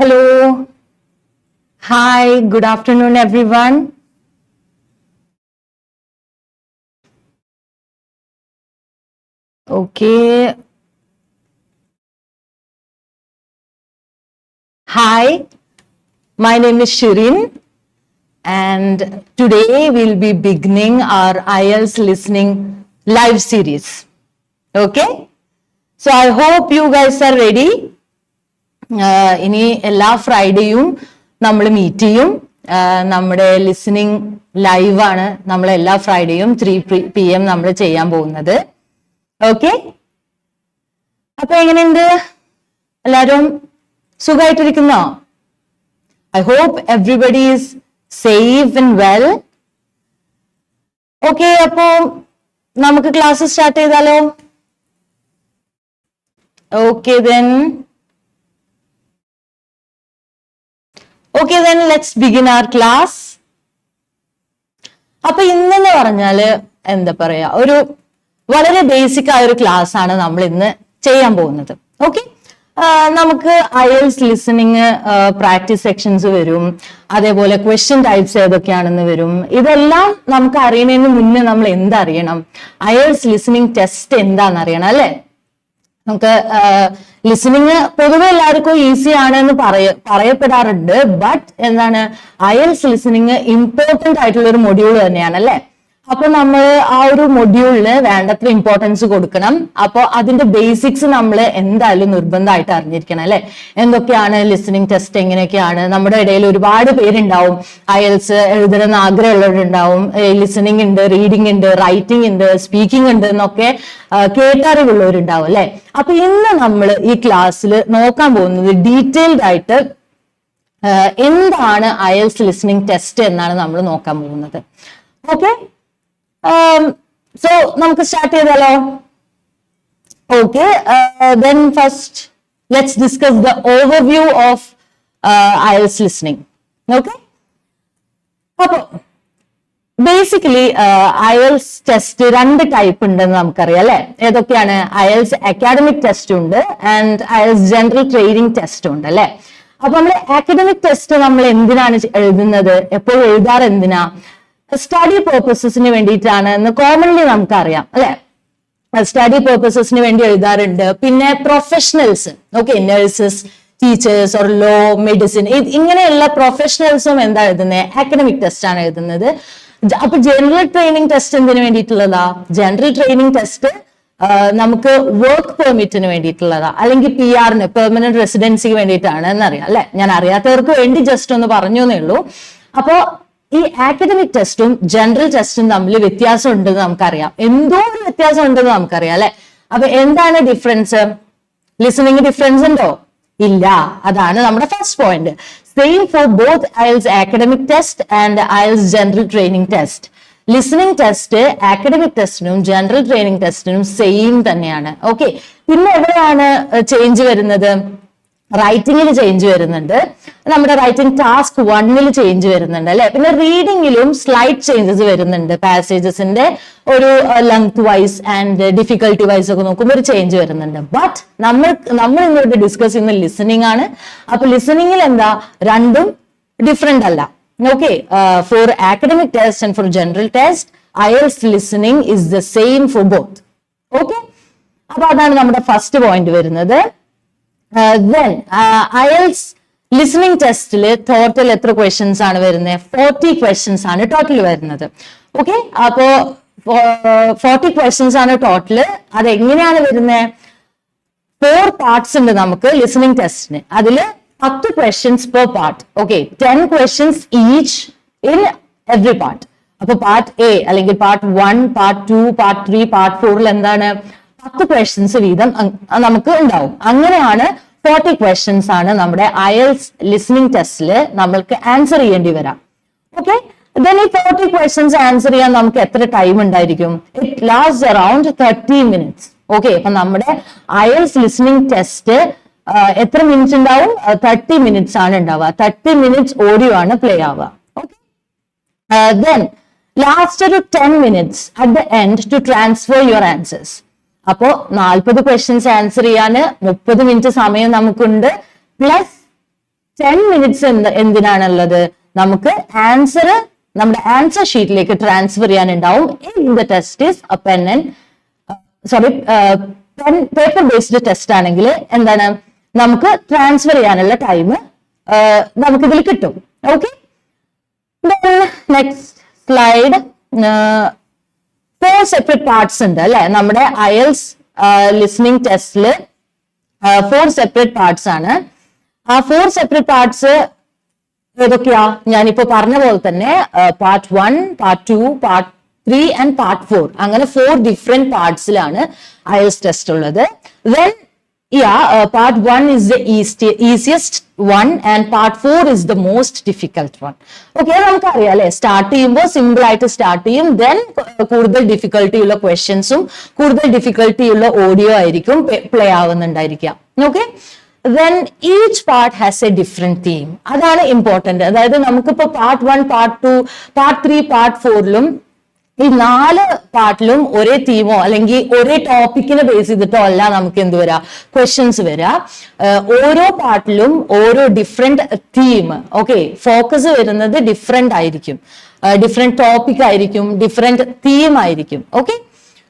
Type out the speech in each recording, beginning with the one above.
Hello. Hi, good afternoon, everyone. Okay. Hi, my name is Shirin, and today we'll be beginning our IELTS listening live series. Okay? So I hope you guys are ready. ഇനി എല്ലാ ഫ്രൈഡേയും നമ്മൾ meet ചെയ്യും. നമ്മുടെ listening live ആണ് നമ്മൾ എല്ലാ ഫ്രൈഡേയും 3 PM നമ്മൾ ചെയ്യാൻ പോകുന്നത്. ഓക്കെ, അപ്പൊ എങ്ങനെയുണ്ട്? എല്ലാരും സുഖമായിട്ടിരിക്കുന്നോ? I hope everybody is safe and well. Okay, അപ്പോ നമുക്ക് ക്ലാസ് സ്റ്റാർട്ട് ചെയ്താലോ? Okay then let's begin our class. അപ്പൊ ഇന്നെന്ന് പറഞ്ഞാല് എന്താ പറയാ, ഒരു വളരെ ബേസിക് ആയ ഒരു ക്ലാസ് ആണ് നമ്മൾ ഇന്ന് ചെയ്യാൻ പോകുന്നത്. ഓക്കെ, നമുക്ക് IELTS ലിസണിങ് പ്രാക്ടീസ് സെക്ഷൻസ് വരും, അതേപോലെ ക്വസ്റ്റ്യൻ ടൈപ്സ് ഏതൊക്കെയാണെന്ന് വരും. ഇതെല്ലാം നമുക്ക് അറിയുന്നതിന് മുന്നേ നമ്മൾ എന്തറിയണം? IELTS ലിസണിങ് ടെസ്റ്റ് എന്താണെന്ന് അറിയണം അല്ലെ? നമുക്ക് ലിസണിങ് പൊതുവെ എല്ലാവർക്കും ഈസി ആണെന്ന് പറയപ്പെടാറുണ്ട്. ബട്ട് എന്താണ്, IELTS ലിസണിങ് ഇമ്പോർട്ടന്റ് ആയിട്ടുള്ള ഒരു മൊഡ്യൂൾ തന്നെയാണ് അല്ലെ? അപ്പൊ നമ്മൾ ആ ഒരു മൊഡ്യൂളിന് വേണ്ടത്ര ഇമ്പോർട്ടൻസ് കൊടുക്കണം. അപ്പൊ അതിന്റെ ബേസിക്സ് നമ്മൾ എന്തായാലും നിർബന്ധമായിട്ട് അറിഞ്ഞിരിക്കണം അല്ലെ? എന്തൊക്കെയാണ് ലിസണിങ് ടെസ്റ്റ്, എങ്ങനെയൊക്കെയാണ്? നമ്മുടെ ഇടയിൽ ഒരുപാട് പേരുണ്ടാവും IELTS എഴുതണമെന്ന് ആഗ്രഹമുള്ളവരുണ്ടാവും. ലിസണിങ് ഉണ്ട്, റീഡിംഗ് ഉണ്ട്, റൈറ്റിംഗ് ഉണ്ട്, സ്പീക്കിംഗ് ഉണ്ട് എന്നൊക്കെ കേട്ടറിവുള്ളവരുണ്ടാവും അല്ലെ? അപ്പൊ ഇന്ന് നമ്മൾ ഈ ക്ലാസ്സിൽ നോക്കാൻ പോകുന്നത് ഡീറ്റെയിൽഡ് ആയിട്ട് എന്താണ് IELTS ലിസണിങ് ടെസ്റ്റ് എന്നാണ് നമ്മൾ നോക്കാൻ പോകുന്നത്. ഓക്കെ, സോ നമുക്ക് സ്റ്റാർട്ട് ചെയ്താലോ? Okay, then first let's discuss the overview of IELTS listening. Okay, അപ്പൊ ബേസിക്കലി IELTS ടെസ്റ്റ് രണ്ട് ടൈപ്പ് ഉണ്ടെന്ന് നമുക്കറിയാം അല്ലെ? ഏതൊക്കെയാണ്? IELTS അക്കാഡമിക് ടെസ്റ്റ് ഉണ്ട് and IELTS general training test ഉണ്ട് അല്ലെ? അപ്പൊ നമ്മൾ അക്കാഡമിക് ടെസ്റ്റ് നമ്മൾ എന്തിനാണ് എഴുതുന്നത്? എപ്പോഴും എഴുതാറ് എന്തിനാ? സ്റ്റഡി പേർപ്പസസിന് വേണ്ടിയിട്ടാണ് എന്ന് കോമൺലി നമുക്കറിയാം അല്ലെ? സ്റ്റഡി പേർപ്പസസിന് വേണ്ടി എഴുതാറുണ്ട്. പിന്നെ professionals, okay, nurses, teachers or law, medicine, ഇങ്ങനെയുള്ള പ്രൊഫഷണൽസും എന്താ എഴുതുന്നത്? അക്കാഡമിക് ടെസ്റ്റ് ആണ് എഴുതുന്നത്. അപ്പൊ ജനറൽ ട്രെയിനിങ് ടെസ്റ്റ് എന്തിനു വേണ്ടിയിട്ടുള്ളതാ? ജനറൽ ട്രെയിനിങ് ടെസ്റ്റ് നമുക്ക് വർക്ക് പെർമിറ്റിന് വേണ്ടിയിട്ടുള്ളതാ, അല്ലെങ്കിൽ PR-ന്, പെർമനന്റ് റെസിഡൻസിക്ക് വേണ്ടിയിട്ടാണ് എന്നറിയാം അല്ലെ? ഞാൻ അറിയാത്തവർക്ക് വേണ്ടി ജസ്റ്റ് ഒന്ന് പറഞ്ഞു എന്നേ ഉള്ളൂ. അപ്പോ ഈ അക്കാഡമിക് ടെസ്റ്റും ജനറൽ ടെസ്റ്റും തമ്മിൽ വ്യത്യാസം ഉണ്ടെന്ന് നമുക്കറിയാം. എന്തോ ഒരു വ്യത്യാസം ഉണ്ടെന്ന് നമുക്കറിയാം അല്ലെ? അപ്പൊ എന്താണ് ഡിഫറൻസ്? ലിസണിങ് ഡിഫറൻസ് ഉണ്ടോ? ഇല്ല. അതാണ് നമ്മുടെ first point. Same for both IELTS academic test and IELTS general training test. Listening test academic ടെസ്റ്റിനും ജനറൽ ട്രെയിനിങ് ടെസ്റ്റിനും സെയിം തന്നെയാണ്. ഓക്കെ, പിന്നെ എവിടെയാണ് ചേഞ്ച് വരുന്നത്? റൈറ്റിംഗിൽ ചേഞ്ച് വരുന്നുണ്ട്. നമ്മുടെ റൈറ്റിംഗ് ടാസ്ക് 1-ൽ ചേഞ്ച് വരുന്നുണ്ട് അല്ലെ? പിന്നെ റീഡിംഗിലും സ്ലൈറ്റ് ചേഞ്ചസ് വരുന്നുണ്ട്. പാസേജസിന്റെ ഒരു length wise and difficulty wise ഒക്കെ നോക്കുമ്പോൾ ഒരു ചേഞ്ച് വരുന്നുണ്ട്. ബട്ട് നമ്മൾ ഇന്നോട്ട് ഡിസ്കസ് ചെയ്യുന്ന ലിസണിംഗ് ആണ്. അപ്പൊ ലിസണിംഗിൽ എന്താ, രണ്ടും ഡിഫറെന്റ് അല്ല. Okay, four academic test and four general test IELTS listening is the same for both. Okay, അപ്പൊ അതാണ് നമ്മുടെ ഫസ്റ്റ് പോയിന്റ് വരുന്നത്. Then IELTS ലിസണിംഗ് ടെസ്റ്റില് ടോട്ടൽ എത്ര ക്വസ്റ്റ്യൻസ് ആണ് വരുന്നത്? 40 ക്വസ്റ്റ്യൻസ് ആണ് ടോട്ടൽ വരുന്നത്. ഓക്കെ, അപ്പോ 40 ക്വസ്റ്റ്യൻസ് ആണ് ടോട്ടല്. അതെങ്ങനെയാണ് വരുന്നത്? 4 പാർട്സ് ഉണ്ട് നമുക്ക് ലിസണിംഗ് ടെസ്റ്റിന്. അതില് 10 questions per part. Okay, 10 questions each in every part. അപ്പൊ പാർട്ട് A അല്ലെങ്കിൽ പാർട്ട് 1, പാർട്ട് 2, പാർട്ട് 3, പാർട്ട് 4-ൽ എന്താണ് 10 ക്വസ്റ്റ്യൻസ് വീതം നമുക്ക് ഉണ്ടാവും. അങ്ങനെയാണ് 40 ക്വസ്റ്റ്യൻസ് ആണ് നമ്മുടെ IELTS ലിസണിംഗ് ടെസ്റ്റില് നമ്മൾക്ക് ആൻസർ ചെയ്യേണ്ടി വരാം. ഓക്കെ, then ഈ 40 ക്വസ്റ്റ്യൻസ് ആൻസർ ചെയ്യാൻ നമുക്ക് എത്ര ടൈം ഉണ്ടായിരിക്കും? It last around 30 minutes. Okay, അപ്പൊ നമ്മുടെ IELTS ലിസണിംഗ് ടെസ്റ്റ് എത്ര മിനിറ്റ്സ് ഉണ്ടാവും? 30 മിനിറ്റ്സ് ആണ് ഉണ്ടാവുക. 30 മിനിറ്റ്സ് ഓഡിയോ ആണ് പ്ലേ ആവുക. ഓക്കെ, then ലാസ്റ്റ് ഒരു 10 minutes at the end to transfer your answers. അപ്പോ 40 ക്വസ്റ്റ്യൻസ് ആൻസർ ചെയ്യാന് 30 മിനിറ്റ് സമയം നമുക്കുണ്ട്. പ്ലസ് 10 minutes എന്തിനാണുള്ളത്? നമുക്ക് ആൻസർ നമ്മുടെ ആൻസർ ഷീറ്റിലേക്ക് ട്രാൻസ്ഫർ ചെയ്യാനുണ്ടാവും. In the test is pen and paper based test ആണെങ്കിൽ എന്താണ് നമുക്ക് ട്രാൻസ്ഫർ ചെയ്യാനുള്ള ടൈം നമുക്കിതിൽ കിട്ടും. Okay, next slide. 4 separate parts ഉണ്ട് അല്ലെ നമ്മുടെ IELTS ലിസണിംഗ് ടെസ്റ്റില്. 4 സെപ്പറേറ്റ് പാർട്സ് ആണ്. ആ 4 സെപ്പറേറ്റ് പാർട്സ് ഏതൊക്കെയാ? ഞാനിപ്പോ പറഞ്ഞ പോലെ തന്നെ part 1, part 2, part 3 and part 4 അങ്ങനെ 4 ഡിഫറെന്റ് പാർട്സിലാണ് IELTS ടെസ്റ്റ് ഉള്ളത്. Then part 1 is the easiest one and part 4 is the most difficult one. Okay, നമുക്കറിയാം അല്ലെ, സ്റ്റാർട്ട് ചെയ്യുമ്പോൾ സിമ്പിൾ ആയിട്ട് സ്റ്റാർട്ട് ചെയ്യും. ദെൻ കൂടുതൽ ഡിഫിക്കൽട്ടി ഉള്ള ക്വസ്റ്റ്യൻസും കൂടുതൽ ഡിഫിക്കൽട്ടി ഉള്ള ഓഡിയോ ആയിരിക്കും പ്ലേ ആവുന്നുണ്ടായിരിക്കാം. Okay, then each part has a different theme. അതാണ് ഇമ്പോർട്ടന്റ്. അതായത് നമുക്കിപ്പോ പാർട്ട് 1, പാർട്ട് 2, പാർട്ട് 3, പാർട്ട് 4ലും ഈ 4 പാർട്ടിലും ഒരേ തീമോ അല്ലെങ്കിൽ ഒരേ ടോപ്പിക്കിനെ ബേസ് ചെയ്തിട്ടോ അല്ല നമുക്ക് എന്ത് വരാ ക്വസ്റ്റ്യൻസ് വരാ. ഓരോ പാർട്ടിലും ഓരോ ഡിഫറെന്റ് തീം, ഓക്കെ, ഫോക്കസ് വരുന്നത് ഡിഫറെന്റ് ആയിരിക്കും, ഡിഫറെന്റ് ടോപ്പിക് ആയിരിക്കും, ഡിഫറെന്റ് തീം ആയിരിക്കും. Okay,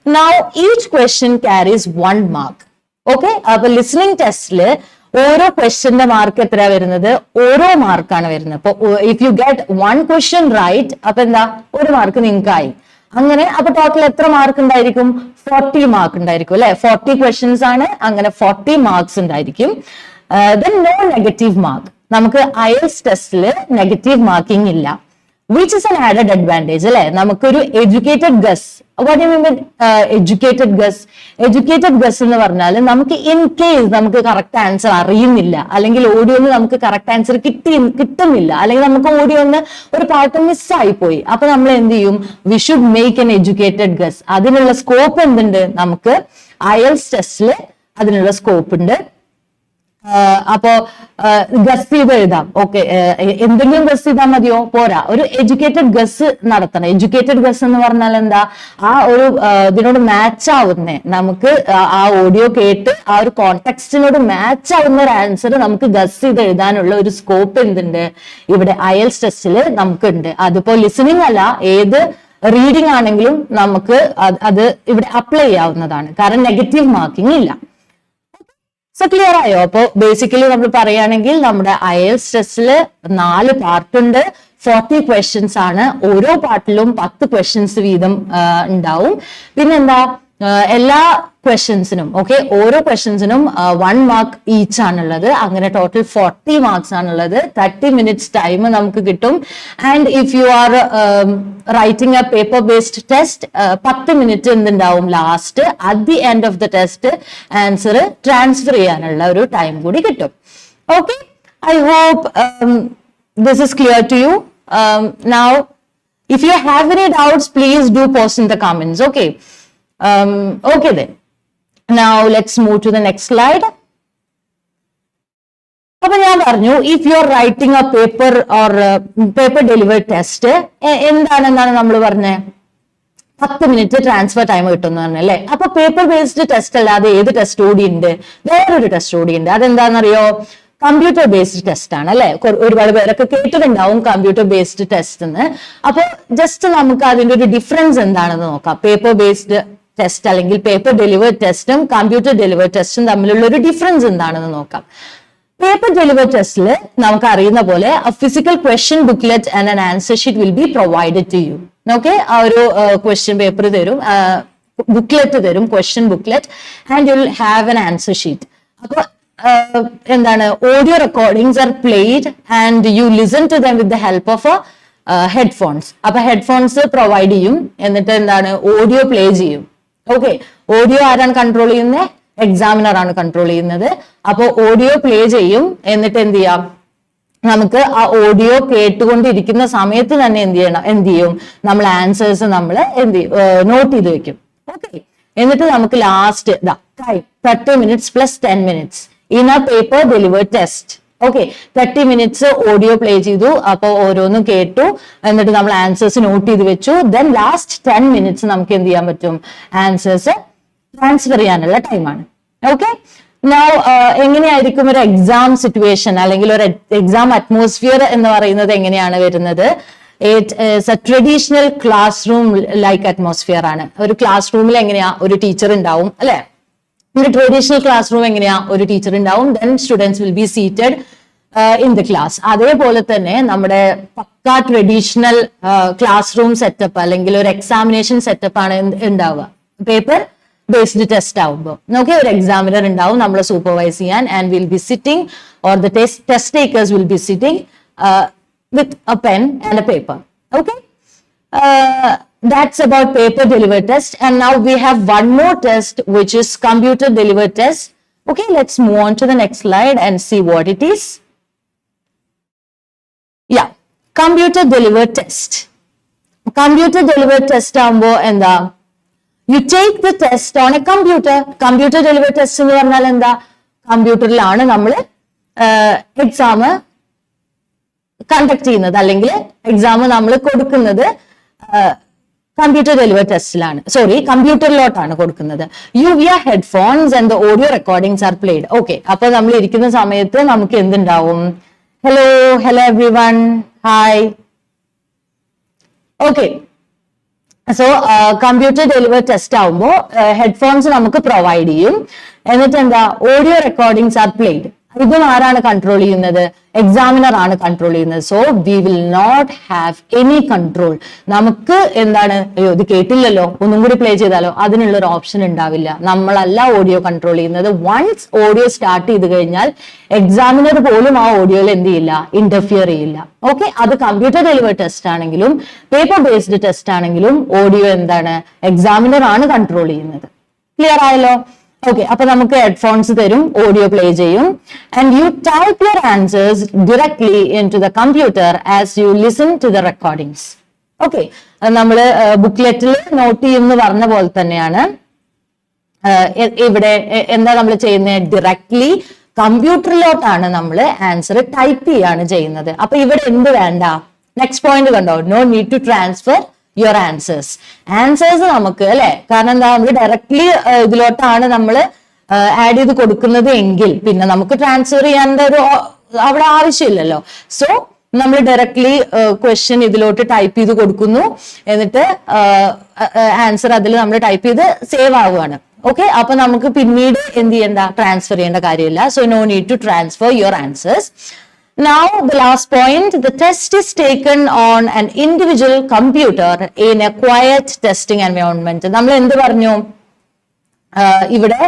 now each question carries 1 mark. Okay, അപ്പൊ ലിസണിംഗ് ടെസ്റ്റില് ഓരോ ക്വസ്റ്റ്യന്റെ മാർക്ക് എത്ര വരുന്നത്? ഓരോ മാർക്കാണ് വരുന്നത്. അപ്പൊ if you get 1 question right, അപ്പൊ എന്താ 1 മാർക്ക് നിങ്ങൾക്കായി. അങ്ങനെ അപ്പൊ ടോട്ടൽ എത്ര മാർക്ക് ഉണ്ടായിരിക്കും? 40 മാർക്ക് ഉണ്ടായിരിക്കും അല്ലെ. 40 ക്വസ്റ്റ്യൻസ് ആണ്, അങ്ങനെ 40 മാർക്സ് ഉണ്ടായിരിക്കും. Then no negative mark. നമുക്ക് IELTS ടെസ്റ്റില് നെഗറ്റീവ് മാർക്കിംഗ് ഇല്ല, which is an added advantage അല്ലെ. നമുക്കൊരു educated guess. What you mean with educated guess? Educated guess എന്ന് പറഞ്ഞാൽ നമുക്ക് ഇൻ കേസ് നമുക്ക് കറക്റ്റ് ആൻസർ അറിയുന്നില്ല, അല്ലെങ്കിൽ ഓഡിയോന്ന് നമുക്ക് കറക്റ്റ് ആൻസർ കിട്ടുന്നില്ല, അല്ലെങ്കിൽ നമുക്ക് ഓഡിയോന്ന് ഒരു പാർട്ട് മിസ്സായി പോയി, അപ്പൊ നമ്മൾ എന്ത് ചെയ്യും? We should make an educated guess. അതിനുള്ള സ്കോപ്പ് എന്തുണ്ട്? നമുക്ക് IELTS ടെസ്റ്റില് അതിനുള്ള സ്കോപ്പ് ഉണ്ട്. അപ്പോ ഗസ് ചെയ്ത് എഴുതാം. ഓക്കെ, എന്തെങ്കിലും ഗസ് ചെയ്താൽ മതിയോ? പോരാ, ഒരു എഡ്യൂക്കേറ്റഡ് ഗസ് നടത്തണം. എഡ്യൂക്കേറ്റഡ് ഗസ് എന്ന് പറഞ്ഞാൽ എന്താ? ആ ഒരു ഇതിനോട് മാച്ച് ആവുന്നേ, നമുക്ക് ആ ഓഡിയോ കേട്ട് ആ ഒരു കോണ്ടെക്സ്റ്റിനോട് മാച്ച് ആവുന്ന ഒരു ആൻസർ നമുക്ക് ഗസ് ചെയ്ത് എഴുതാനുള്ള ഒരു സ്കോപ്പ് എന്തുണ്ട് ഇവിടെ IELTS ടെസ്റ്റില് നമുക്കുണ്ട്. അതിപ്പോ ലിസണിങ് അല്ല, ഏത് റീഡിംഗ് ആണെങ്കിലും നമുക്ക് അത് ഇവിടെ അപ്ലൈ ചെയ്യാവുന്നതാണ്, കാരണം നെഗറ്റീവ് മാർക്കിംഗ് ഇല്ല. സോ ക്ലിയർ ആയോ? അപ്പോ ബേസിക്കലി നമ്മൾ പറയുകയാണെങ്കിൽ നമ്മുടെ IELTS ടെസ്റ്റില് 4 പാർട്ട് ഉണ്ട്, 40 ക്വസ്റ്റ്യൻസ് ആണ്. ഓരോ പാർട്ടിലും 10 ക്വസ്റ്റ്യൻസ് വീതം ഉണ്ടാവും. പിന്നെന്താ, എല്ലാ ക്വസ്റ്റ്യൻസിനും ഓരോ ക്വസ്റ്റ്യൻസിനും 1 മാർക്ക് ഈച്ച് ആണുള്ളത്. അങ്ങനെ ടോട്ടൽ 40 മാർക്സ് ആണുള്ളത്. 30 മിനിറ്റ്സ് ടൈം നമുക്ക് കിട്ടും. And if you are writing a paper based test, 10 minute എന്തുണ്ടാവും last at the end of the test answer transfer ചെയ്യാനുള്ള ഒരു ടൈം കൂടി കിട്ടും. Okay, I hope this is clear to you. Now if you have any doubts, please do post in the comments. Okay then, now let's move to the next slide. അപ്പൊ ഞാൻ പറഞ്ഞു, if you are writing a paper or paper delivered test, എന്താണെന്നാണ് നമ്മൾ പറഞ്ഞത്? 10 minute transfer time കിട്ടുമെന്ന് പറഞ്ഞല്ലേ. അപ്പൊ paper based test അല്ലാതെ ഏത് ടെസ്റ്റ് കൂടി ഉണ്ട്? വേറൊരു ടെസ്റ്റ് കൂടി ഉണ്ട്. അതെന്താണെന്നറിയോ? കമ്പ്യൂട്ടർ ബേസ്ഡ് ടെസ്റ്റ് ആണ് അല്ലെ. ഒരുപാട് പേരൊക്കെ കേട്ടിട്ടുണ്ടാവും കമ്പ്യൂട്ടർ ബേസ്ഡ് ടെസ്റ്റ് എന്ന്. അപ്പൊ ജസ്റ്റ് നമുക്ക് അതിന്റെ ഒരു ഡിഫറൻസ് എന്താണെന്ന് നോക്കാം. പേപ്പർ ബേസ്ഡ് ടെസ്റ്റ് അല്ലെങ്കിൽ പേപ്പർ ഡെലിവേർഡ് ടെസ്റ്റും കമ്പ്യൂട്ടർ ഡെലിവേർഡ് ടെസ്റ്റും തമ്മിലുള്ള ഒരു ഡിഫറൻസ് എന്താണെന്ന് നോക്കാം. പേപ്പർ ഡെലിവേർഡ് ടെസ്റ്റിൽ നമുക്ക് അറിയുന്ന പോലെ physical question booklet and an answer sheet will be provided to you. Okay, ആ ഒരു ക്വസ്റ്റ്യൻ പേപ്പർ തരും, ബുക്ക്ലെറ്റ് തരും, question booklet, and you will have an answer sheet. അപ്പൊ എന്താണ്, audio recordings are played and you listen to them with the help of headphones. അപ്പൊ headphones provide ചെയ്യും, എന്നിട്ട് എന്താണ് ഓഡിയോ പ്ലേ ചെയ്യും. ഓക്കെ, ഓഡിയോ ആരാണ് കൺട്രോൾ ചെയ്യുന്നത്? എക്സാമിനർ ആണ് കൺട്രോൾ ചെയ്യുന്നത്. അപ്പൊ ഓഡിയോ പ്ലേ ചെയ്യും, എന്നിട്ട് എന്ത് ചെയ്യാം, നമുക്ക് ആ ഓഡിയോ കേട്ടുകൊണ്ടിരിക്കുന്ന സമയത്ത് തന്നെ എന്ത് ചെയ്യും, നമ്മൾ ആൻസേഴ്സ് നമ്മൾ നോട്ട് ചെയ്ത് വെക്കും. ഓക്കെ, എന്നിട്ട് നമുക്ക് last 30 minutes plus 10 minutes in A paper delivered test. Okay, 30 minutes audio play ചെയ്തു, അപ്പൊ ഓരോന്നും കേട്ടു, എന്നിട്ട് നമ്മൾ ആൻസേഴ്സ് നോട്ട് ചെയ്ത് വെച്ചു. ദെൻ ലാസ്റ്റ് 10 മിനിറ്റ്സ് നമുക്ക് എന്ത് ചെയ്യാൻ പറ്റും, ആൻസേഴ്സ് ട്രാൻസ്ഫർ ചെയ്യാനുള്ള ടൈമാണ്. ഓക്കെ, Now എങ്ങനെയായിരിക്കും ഒരു എക്സാം സിറ്റുവേഷൻ അല്ലെങ്കിൽ ഒരു എക്സാം അറ്റ്മോസ്ഫിയർ എന്ന് പറയുന്നത് എങ്ങനെയാണ് വരുന്നത്? It is a traditional classroom like atmosphere ആണ്. ഒരു ക്ലാസ് റൂമിൽ എങ്ങനെയാ ഒരു ടീച്ചർ ഉണ്ടാവും അല്ലെ? ഒരു ട്രഡീഷണൽ ക്ലാസ് റൂം എങ്ങനെയാ ഒരു ടീച്ചർ ഉണ്ടാവും, then students will be seated in the class. അതേപോലെ തന്നെ നമ്മുടെ പക്ക ട്രഡീഷണൽ ക്ലാസ് റൂം സെറ്റപ്പ് അല്ലെങ്കിൽ ഒരു എക്സാമിനേഷൻ സെറ്റപ്പ് ആണ് ഉണ്ടാവുക പേപ്പർ ബേസ്ഡ് ടെസ്റ്റ് ആവുമ്പോൾ. ഓക്കെ, ഒരു എക്സാമിനർ ഉണ്ടാവും നമ്മളെ സൂപ്പർവൈസ് ചെയ്യാൻ, and will be sitting or the test takers will be sitting with a pen and a paper. Okay, that's about paper delivered test. And now we have one more test, which is computer delivered test. Okay, let's move on to the next slide and see what it is. Yeah, computer delivered test. Computer delivered test ആകുമ്പോൾ എന്താ, you take the test on a computer. Computer delivered test എന്ന് പറഞ്ഞാൽ എന്താ, കമ്പ്യൂട്ടറിലാണ് നമ്മൾ exam conduct ചെയ്യുന്നത് അല്ലെങ്കിൽ exam നമ്മൾ കൊടുക്കുന്നത് കമ്പ്യൂട്ടർ ഡെലിവേർഡ് ടെസ്റ്റിലാണ്, സോറി കമ്പ്യൂട്ടറിലോട്ടാണ് കൊടുക്കുന്നത്. You wear headphones and the audio recordings are played. Okay, അപ്പൊ നമ്മൾ ഇരിക്കുന്ന സമയത്ത് നമുക്ക് എന്തുണ്ടാവും? Hello everyone, hi. Okay, so computer delivered test ആവുമ്പോൾ ഹെഡ്ഫോൺസ് നമുക്ക് പ്രൊവൈഡ് ചെയ്യും. എന്നിട്ട് എന്താ, ഓഡിയോ റെക്കോർഡിംഗ്സ് ആർ പ്ലേഡ്. ഇതും ആരാണ് കൺട്രോൾ ചെയ്യുന്നത്? എക്സാമിനർ ആണ് കൺട്രോൾ ചെയ്യുന്നത്. So we will not have any control. നമുക്ക് എന്താണ്, അയ്യോ ഇത് കേട്ടില്ലല്ലോ, ഒന്നും കൂടി പ്ലേ ചെയ്താലോ, അതിനുള്ള ഒരു ഓപ്ഷൻ ഉണ്ടാവില്ല. നമ്മളല്ല ഓഡിയോ കൺട്രോൾ ചെയ്യുന്നത്. വൺസ് ഓഡിയോ സ്റ്റാർട്ട് ചെയ്ത് കഴിഞ്ഞാൽ എക്സാമിനർ പോലും ആ ഓഡിയോയിൽ എന്ത് ചെയ്യില്ല, ഇന്റർഫിയർ ചെയ്യില്ല. ഓക്കെ, അത് കമ്പ്യൂട്ടർ ഡെലിവേർഡ് ടെസ്റ്റ് ആണെങ്കിലും പേപ്പർ ബേസ്ഡ് ടെസ്റ്റ് ആണെങ്കിലും ഓഡിയോ എന്താണ്, എക്സാമിനർ ആണ് കൺട്രോൾ ചെയ്യുന്നത്. ക്ലിയർ ആയല്ലോ? ഓക്കെ, അപ്പൊ നമുക്ക് ഹെഡ്ഫോൺസ് തരും, ഓഡിയോ പ്ലേ ചെയ്യും, and you type your answers directly into the computer as you listen to the recordings. Okay, നമ്മള് ബുക്ക്ലെറ്റിൽ നോട്ട് ചെയ്യുമെന്ന് പറഞ്ഞ പോലെ തന്നെയാണ് ഇവിടെ എന്താ നമ്മൾ ചെയ്യുന്നത്, ഡയറക്ട്ലി കമ്പ്യൂട്ടറിലോട്ടാണ് നമ്മൾ ആൻസർ ടൈപ്പ് ചെയ്യാണ് ചെയ്യുന്നത്. അപ്പൊ ഇവിടെ എന്ത് വേണ്ട, നെക്സ്റ്റ് പോയിന്റ് കണ്ടോ, no need to transfer your answers. Answers നമുക്ക് അല്ലെ, കാരണം എന്താ, നമ്മൾ ഡയറക്ട്ലി ഇതിലോട്ടാണ് നമ്മൾ ആഡ് ചെയ്ത് കൊടുക്കുന്നത് എങ്കിൽ പിന്നെ നമുക്ക് ട്രാൻസ്ഫർ ചെയ്യേണ്ട ഒരു അവിടെ ആവശ്യമില്ലല്ലോ. സോ നമ്മൾ ഡയറക്ട്ലി ക്വസ്റ്റ്യൻ ഇതിലോട്ട് ടൈപ്പ് ചെയ്ത് കൊടുക്കുന്നു, എന്നിട്ട് ആൻസർ അതിൽ നമ്മൾ ടൈപ്പ് ചെയ്ത് സേവ് ആവുകയാണ്. ഓക്കെ, അപ്പൊ നമുക്ക് പിന്നീട് എന്ത് ചെയ്യണ്ട, ട്രാൻസ്ഫർ ചെയ്യേണ്ട കാര്യമില്ല. So no need to transfer your answers. Now the last point, the test is taken on an individual computer in a quiet testing environment. നമ്മൾ എന്ത് പറഞ്ഞു, ഇവിടെ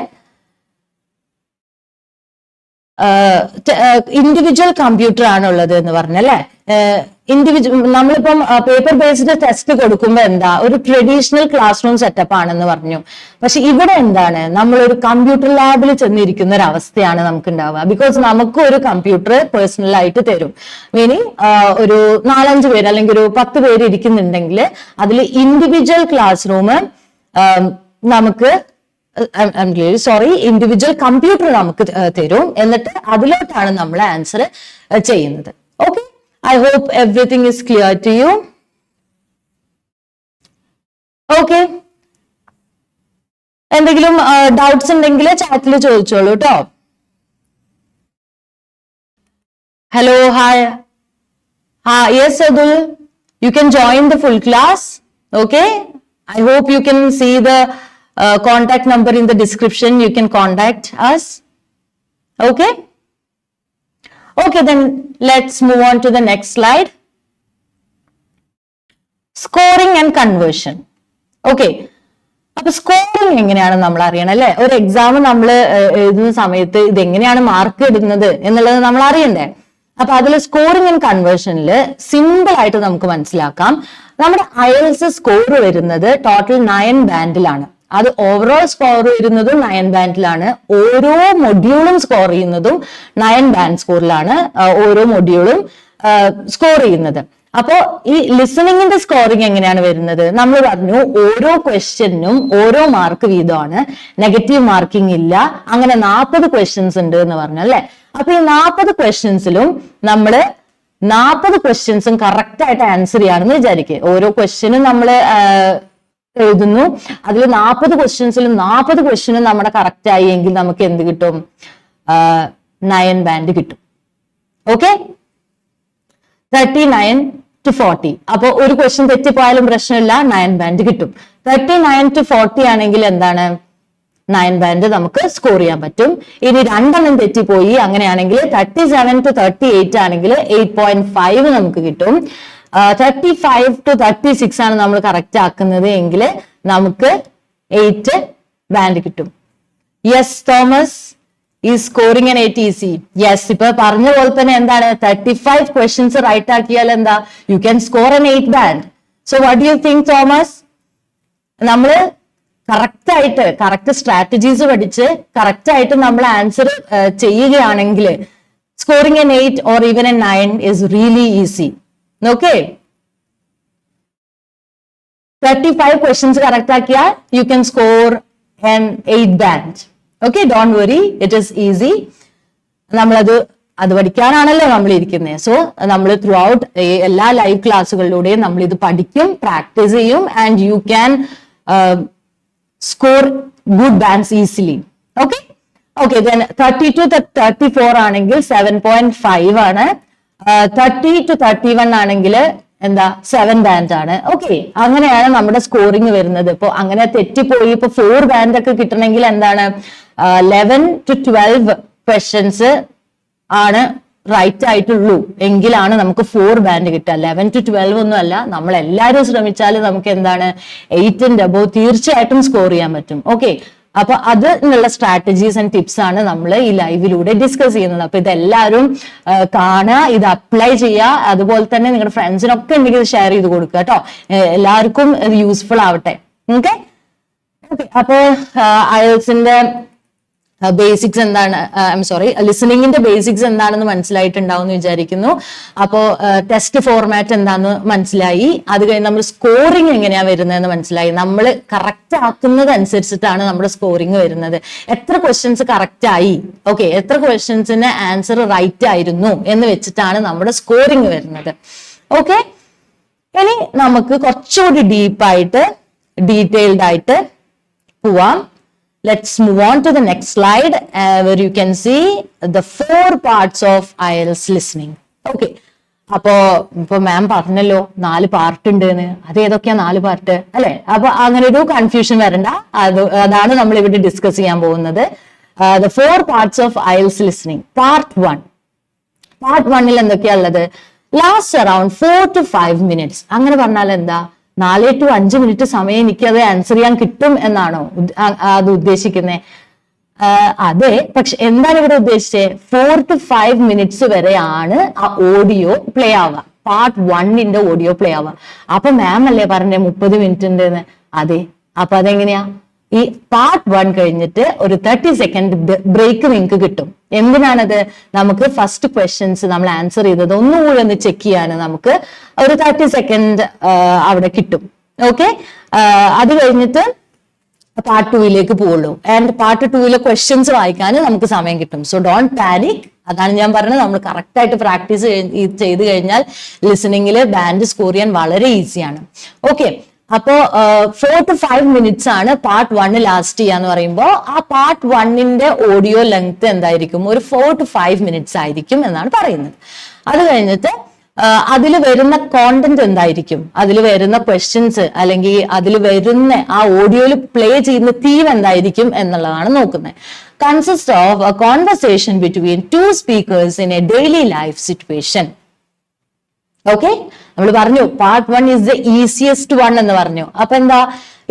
ഇൻഡിവിജ്വൽ കമ്പ്യൂട്ടർ ആണുള്ളത് എന്ന് പറഞ്ഞല്ലേ. നമ്മളിപ്പം പേപ്പർ ബേസ്ഡ് ടെസ്റ്റ് കൊടുക്കുമ്പോൾ എന്താ, ഒരു ട്രഡീഷണൽ ക്ലാസ് റൂം സെറ്റപ്പ് ആണെന്ന് പറഞ്ഞു. പക്ഷെ ഇവിടെ എന്താണ്, നമ്മളൊരു കമ്പ്യൂട്ടർ ലാബിൽ ചെന്നിരിക്കുന്ന ഒരു അവസ്ഥയാണ് നമുക്ക് ഉണ്ടാവുക. ബിക്കോസ് നമുക്ക് ഒരു കമ്പ്യൂട്ടർ പേഴ്സണൽ ആയിട്ട് തരും. മീനിങ് ഒരു 4-5 പേര് അല്ലെങ്കിൽ ഒരു 10 പേര് ഇരിക്കുന്നുണ്ടെങ്കിൽ അതിൽ ഇൻഡിവിജ്വൽ ക്ലാസ് റൂം നമുക്ക് ഇൻഡിവിജ്വൽ കമ്പ്യൂട്ടർ നമുക്ക് തരും. എന്നിട്ട് അതിലോട്ടാണ് നമ്മൾ ആൻസർ ചെയ്യുന്നത്. Okay, I hope everything is clear to you. Okay. എന്തെങ്കിലും ഡൗട്ട്സ് ഉണ്ടെങ്കിൽ ചാറ്റിൽ ചോദിച്ചോളൂ കേട്ടോ. Hello, hi. Yes Atul, you can join the full class. Okay, I hope you can see the contact number in the description. You can contact us. Okay. Okay, then let's move on to the next slide. Scoring and conversion. Okay, അപ്പൊ scoring എങ്ങനെയാണ് നമ്മൾ അറിയണം അല്ലെ. ഒരു exam നമ്മൾ എഴുതുന്ന സമയത്ത് ഇത് എങ്ങനെയാണ് മാർക്ക് ഇടുന്നത് എന്നുള്ളത് നമ്മൾ അറിയണ്ടേ. അപ്പൊ അതിൽ സ്കോറിംഗ് ആൻഡ് കൺവേർഷനിൽ സിമ്പിൾ ആയിട്ട് നമുക്ക് മനസ്സിലാക്കാം. നമ്മുടെ IELTS സ്കോർ വരുന്നത് ടോട്ടൽ 9 ബാൻഡിലാണ്. അത് ഓവറോൾ സ്കോർ വരുന്നതും 9 ബാൻഡിലാണ്. ഓരോ മൊഡ്യൂളും സ്കോർ ചെയ്യുന്നതും 9 ബാൻഡ് സ്കോറിലാണ് ഓരോ മൊഡ്യൂളും സ്കോർ ചെയ്യുന്നത്. അപ്പോ ഈ ലിസണിങ്ങിന്റെ സ്കോറിംഗ് എങ്ങനെയാണ് വരുന്നത്? നമ്മൾ പറഞ്ഞു ഓരോ ക്വസ്റ്റ്യനും ഓരോ മാർക്ക് വീതമാണ്, നെഗറ്റീവ് മാർക്കിംഗ് ഇല്ല. അങ്ങനെ 40 ക്വസ്റ്റ്യൻസ് ഉണ്ട് എന്ന് പറഞ്ഞു അല്ലെ. അപ്പൊ ഈ 40 ക്വസ്റ്റ്യൻസിലും നമ്മള് 40 ക്വസ്റ്റ്യൻസും കറക്റ്റ് ആയിട്ട് ആൻസർ ചെയ്യാണെന്ന് വിചാരിക്കുക. ഓരോ ക്വസ്റ്റ്യനും നമ്മള് എഴുതുന്നു. അതിൽ 40 ക്വസ്റ്റ്യൻസിലും 40 ക്വസ്റ്റ്യനും നമ്മുടെ കറക്റ്റ് ആയി എങ്കിൽ നമുക്ക് എന്ത് കിട്ടും? 9 ബാൻഡ് കിട്ടും. Okay, 39 to 40. അപ്പൊ ഒരു ക്വസ്റ്റ്യൻ തെറ്റിപ്പോയാലും പ്രശ്നമില്ല, 9 ബാൻഡ് കിട്ടും. 39 to 40 ആണെങ്കിൽ എന്താണ്? 9 ബാൻഡ് നമുക്ക് സ്കോർ ചെയ്യാൻ പറ്റും. ഇനി 2 തെറ്റിപ്പോയി, അങ്ങനെയാണെങ്കിൽ 37 to 38 ആണെങ്കിൽ 8.5 നമുക്ക് കിട്ടും. 35 to 36 ആണ് നമ്മൾ കറക്റ്റ് ആക്കുന്നത് എങ്കിൽ നമുക്ക് 8 ബാൻഡ് കിട്ടും. Yes, Thomas is scoring an 8 easy. Yes, ഇപ്പൊ പറഞ്ഞ പോലെ തന്നെ എന്താണ്? 35 ക്വസ്റ്റ്യൻസ് റൈറ്റ് ആക്കിയാൽ എന്താ? You can score an 8 band. So what do you think Thomas? നമ്മള് കറക്റ്റ് സ്ട്രാറ്റജീസ് പഠിച്ച് കറക്റ്റ് ആയിട്ട് നമ്മൾ ആൻസർ ചെയ്യുകയാണെങ്കിൽ scoring an 8 or even a 9 is really easy. Okay, 35 questions correct ആക്കിയാൽ you can score an 8 band. Okay, don't worry, it is easy. അത് പഠിക്കാനാണല്ലോ നമ്മൾ ഇരിക്കുന്നത്. So നമ്മൾ ത്രൂ ഔട്ട് എല്ലാ ലൈവ് ക്ലാസ്സുകളിലൂടെയും നമ്മൾ ഇത് പഠിക്കും, പ്രാക്ടീസ് ചെയ്യും, and you can score good bands easily. Okay, then 30 to 34 ആണെങ്കിൽ 7.5 ആണ്. 30 to 31 ആണെങ്കിൽ എന്താ? 7 ബാൻഡ് ആണ്. ഓക്കെ, അങ്ങനെയാണ് നമ്മുടെ സ്കോറിംഗ് വരുന്നത്. ഇപ്പൊ അങ്ങനെ തെറ്റിപ്പോയി ഇപ്പൊ 4 ബാൻഡ് ഒക്കെ കിട്ടണമെങ്കിൽ എന്താണ്? 11 to 12 ക്വസ്റ്റ്യൻസ് ആണ് റൈറ്റ് ആയിട്ടുള്ളൂ എങ്കിലാണ് നമുക്ക് 4 ബാൻഡ് കിട്ടുക. 11 to 12 ഒന്നും അല്ല. നമ്മൾ എല്ലാവരും ശ്രമിച്ചാൽ നമുക്ക് എന്താണ്? 8 above തീർച്ചയായിട്ടും സ്കോർ ചെയ്യാൻ പറ്റും. ഓക്കെ, അപ്പൊ അതിനുള്ള സ്ട്രാറ്റജീസ് ആൻഡ് ടിപ്സ് ആണ് നമ്മൾ ഈ ലൈവിലൂടെ ഡിസ്കസ് ചെയ്യുന്നത്. അപ്പൊ ഇതെല്ലാവരും കാണുക, ഇത് അപ്ലൈ ചെയ്യുക, അതുപോലെ തന്നെ നിങ്ങളുടെ ഫ്രണ്ട്സിനൊക്കെ ഉണ്ടെങ്കിൽ ഷെയർ ചെയ്ത് കൊടുക്കുക കേട്ടോ. എല്ലാവർക്കും ഇത് യൂസ്ഫുൾ ആവട്ടെ. ഓക്കെ, അപ്പൊ IELTSന്റെ ബേസിക്സ് എന്താണ്, ലിസണിങ്ങിന്റെ ബേസിക്സ് എന്താണെന്ന് മനസ്സിലായിട്ടുണ്ടാവും എന്ന് വിചാരിക്കുന്നു. അപ്പോ ടെസ്റ്റ് ഫോർമാറ്റ് എന്താണെന്ന് മനസ്സിലായി. അത് കഴിഞ്ഞ് നമ്മൾ സ്കോറിംഗ് എങ്ങനെയാ വരുന്നതെന്ന് മനസ്സിലായി. നമ്മൾ കറക്റ്റ് ആക്കുന്നത് അനുസരിച്ചിട്ടാണ് നമ്മുടെ സ്കോറിംഗ് വരുന്നത്. എത്ര ക്വസ്റ്റ്യൻസ് കറക്റ്റ് ആയി, ഓക്കെ, എത്ര ക്വസ്റ്റ്യൻസിന് ആൻസർ റൈറ്റ് ആയിരുന്നു എന്ന് വെച്ചിട്ടാണ് നമ്മുടെ സ്കോറിംഗ് വരുന്നത്. ഓക്കെ, ഇനി നമുക്ക് കുറച്ചുകൂടി ഡീപ്പായിട്ട് ഡീറ്റെയിൽഡ് ആയിട്ട് പോവാം. Let's move on to the next slide where you can see the 4 parts of IELTS listening. Okay, അപ്പോ ഇപ്പൊ മാം പറഞ്ഞല്ലോ 4 പാർട്ട് ഉണ്ട് എന്ന്. അത് ഏതൊക്കെയാ 4 പാർട്ട് അല്ലെ? അപ്പൊ അങ്ങനെ ഒരു കൺഫ്യൂഷൻ വരണ്ട. അതാണ് നമ്മൾ ഇവിടെ ഡിസ്കസ് ചെയ്യാൻ പോകുന്നത്. The 4 parts of IELTS listening. Part 1. Part 1ൽ എന്തൊക്കെയാ ഉള്ളത്? Last around 4 to 5 minutes. അങ്ങനെ പറഞ്ഞാൽ എന്താ? 4 to 5 മിനിറ്റ് സമയം എനിക്ക് അത് ആൻസർ ചെയ്യാൻ കിട്ടും എന്നാണോ അത് ഉദ്ദേശിക്കുന്നത്? അതെ, പക്ഷെ എന്താണ് ഇവിടെ ഉദ്ദേശിച്ചത്? 4 to 5 മിനിറ്റ്സ് വരെയാണ് ആ ഓഡിയോ പ്ലേ ആവുക. പാർട്ട് 1ന്റെ ഓഡിയോ പ്ലേ ആവുക. അപ്പൊ മാം അല്ലേ പറഞ്ഞേ 30 മിനിറ്റ് ഉണ്ടെന്ന്? അതെ, അപ്പൊ അതെങ്ങനെയാ? ഈ പാർട്ട് 1 കഴിഞ്ഞിട്ട് ഒരു 30 സെക്കൻഡ് ബ്രേക്ക് നിങ്ങൾക്ക് കിട്ടും. എന്തിനാണത്? നമുക്ക് ഫസ്റ്റ് ക്വസ്റ്റ്യൻസ് നമ്മൾ ആൻസർ ചെയ്തത് ഒന്നുകൂടി ഒന്ന് ചെക്ക് ചെയ്യാൻ നമുക്ക് ഒരു 30 സെക്കൻഡ് അവിടെ കിട്ടും. ഓക്കെ, അത് കഴിഞ്ഞിട്ട് പാർട്ട് 2ലേക്ക് പോവുള്ളൂ. ആൻഡ് പാർട്ട് 2ലെ ക്വസ്റ്റ്യൻസ് വായിക്കാൻ നമുക്ക് സമയം കിട്ടും. So don't panic. അതാണ് ഞാൻ പറഞ്ഞത്, നമ്മൾ കറക്റ്റ് ആയിട്ട് പ്രാക്ടീസ് ചെയ്ത് കഴിഞ്ഞാൽ ലിസണിങ്ങിൽ ബാൻഡ് സ്കോർ ചെയ്യാൻ വളരെ ഈസിയാണ്. ഓക്കെ, അപ്പോ 4 to 5 മിനിറ്റ്സ് ആണ് പാർട്ട് 1 ലാസ്റ്റ് ചെയ്യാന്ന് പറയുമ്പോൾ ആ പാർട്ട് 1ന്റെ ഓഡിയോ ലെങ്ത് എന്തായിരിക്കും? ഒരു 4 to 5 മിനിറ്റ്സ് ആയിരിക്കും എന്നാണ് പറയുന്നത്. അത് കഴിഞ്ഞിട്ട് അതിൽ വരുന്ന കോണ്ടന്റ് എന്തായിരിക്കും? അതിൽ വരുന്ന ക്വസ്റ്റ്യൻസ് അല്ലെങ്കിൽ അതിൽ വരുന്ന ആ ഓഡിയോയിൽ പ്ലേ ചെയ്യുന്ന തീം എന്തായിരിക്കും എന്നുള്ളതാണ് നോക്കുന്നത്. Consist of A conversation between 2 speakers in a daily life situation. Okay, നമ്മൾ പറഞ്ഞു part 1 is the easiest one എന്ന് പറഞ്ഞു. അപ്പൊ എന്താ?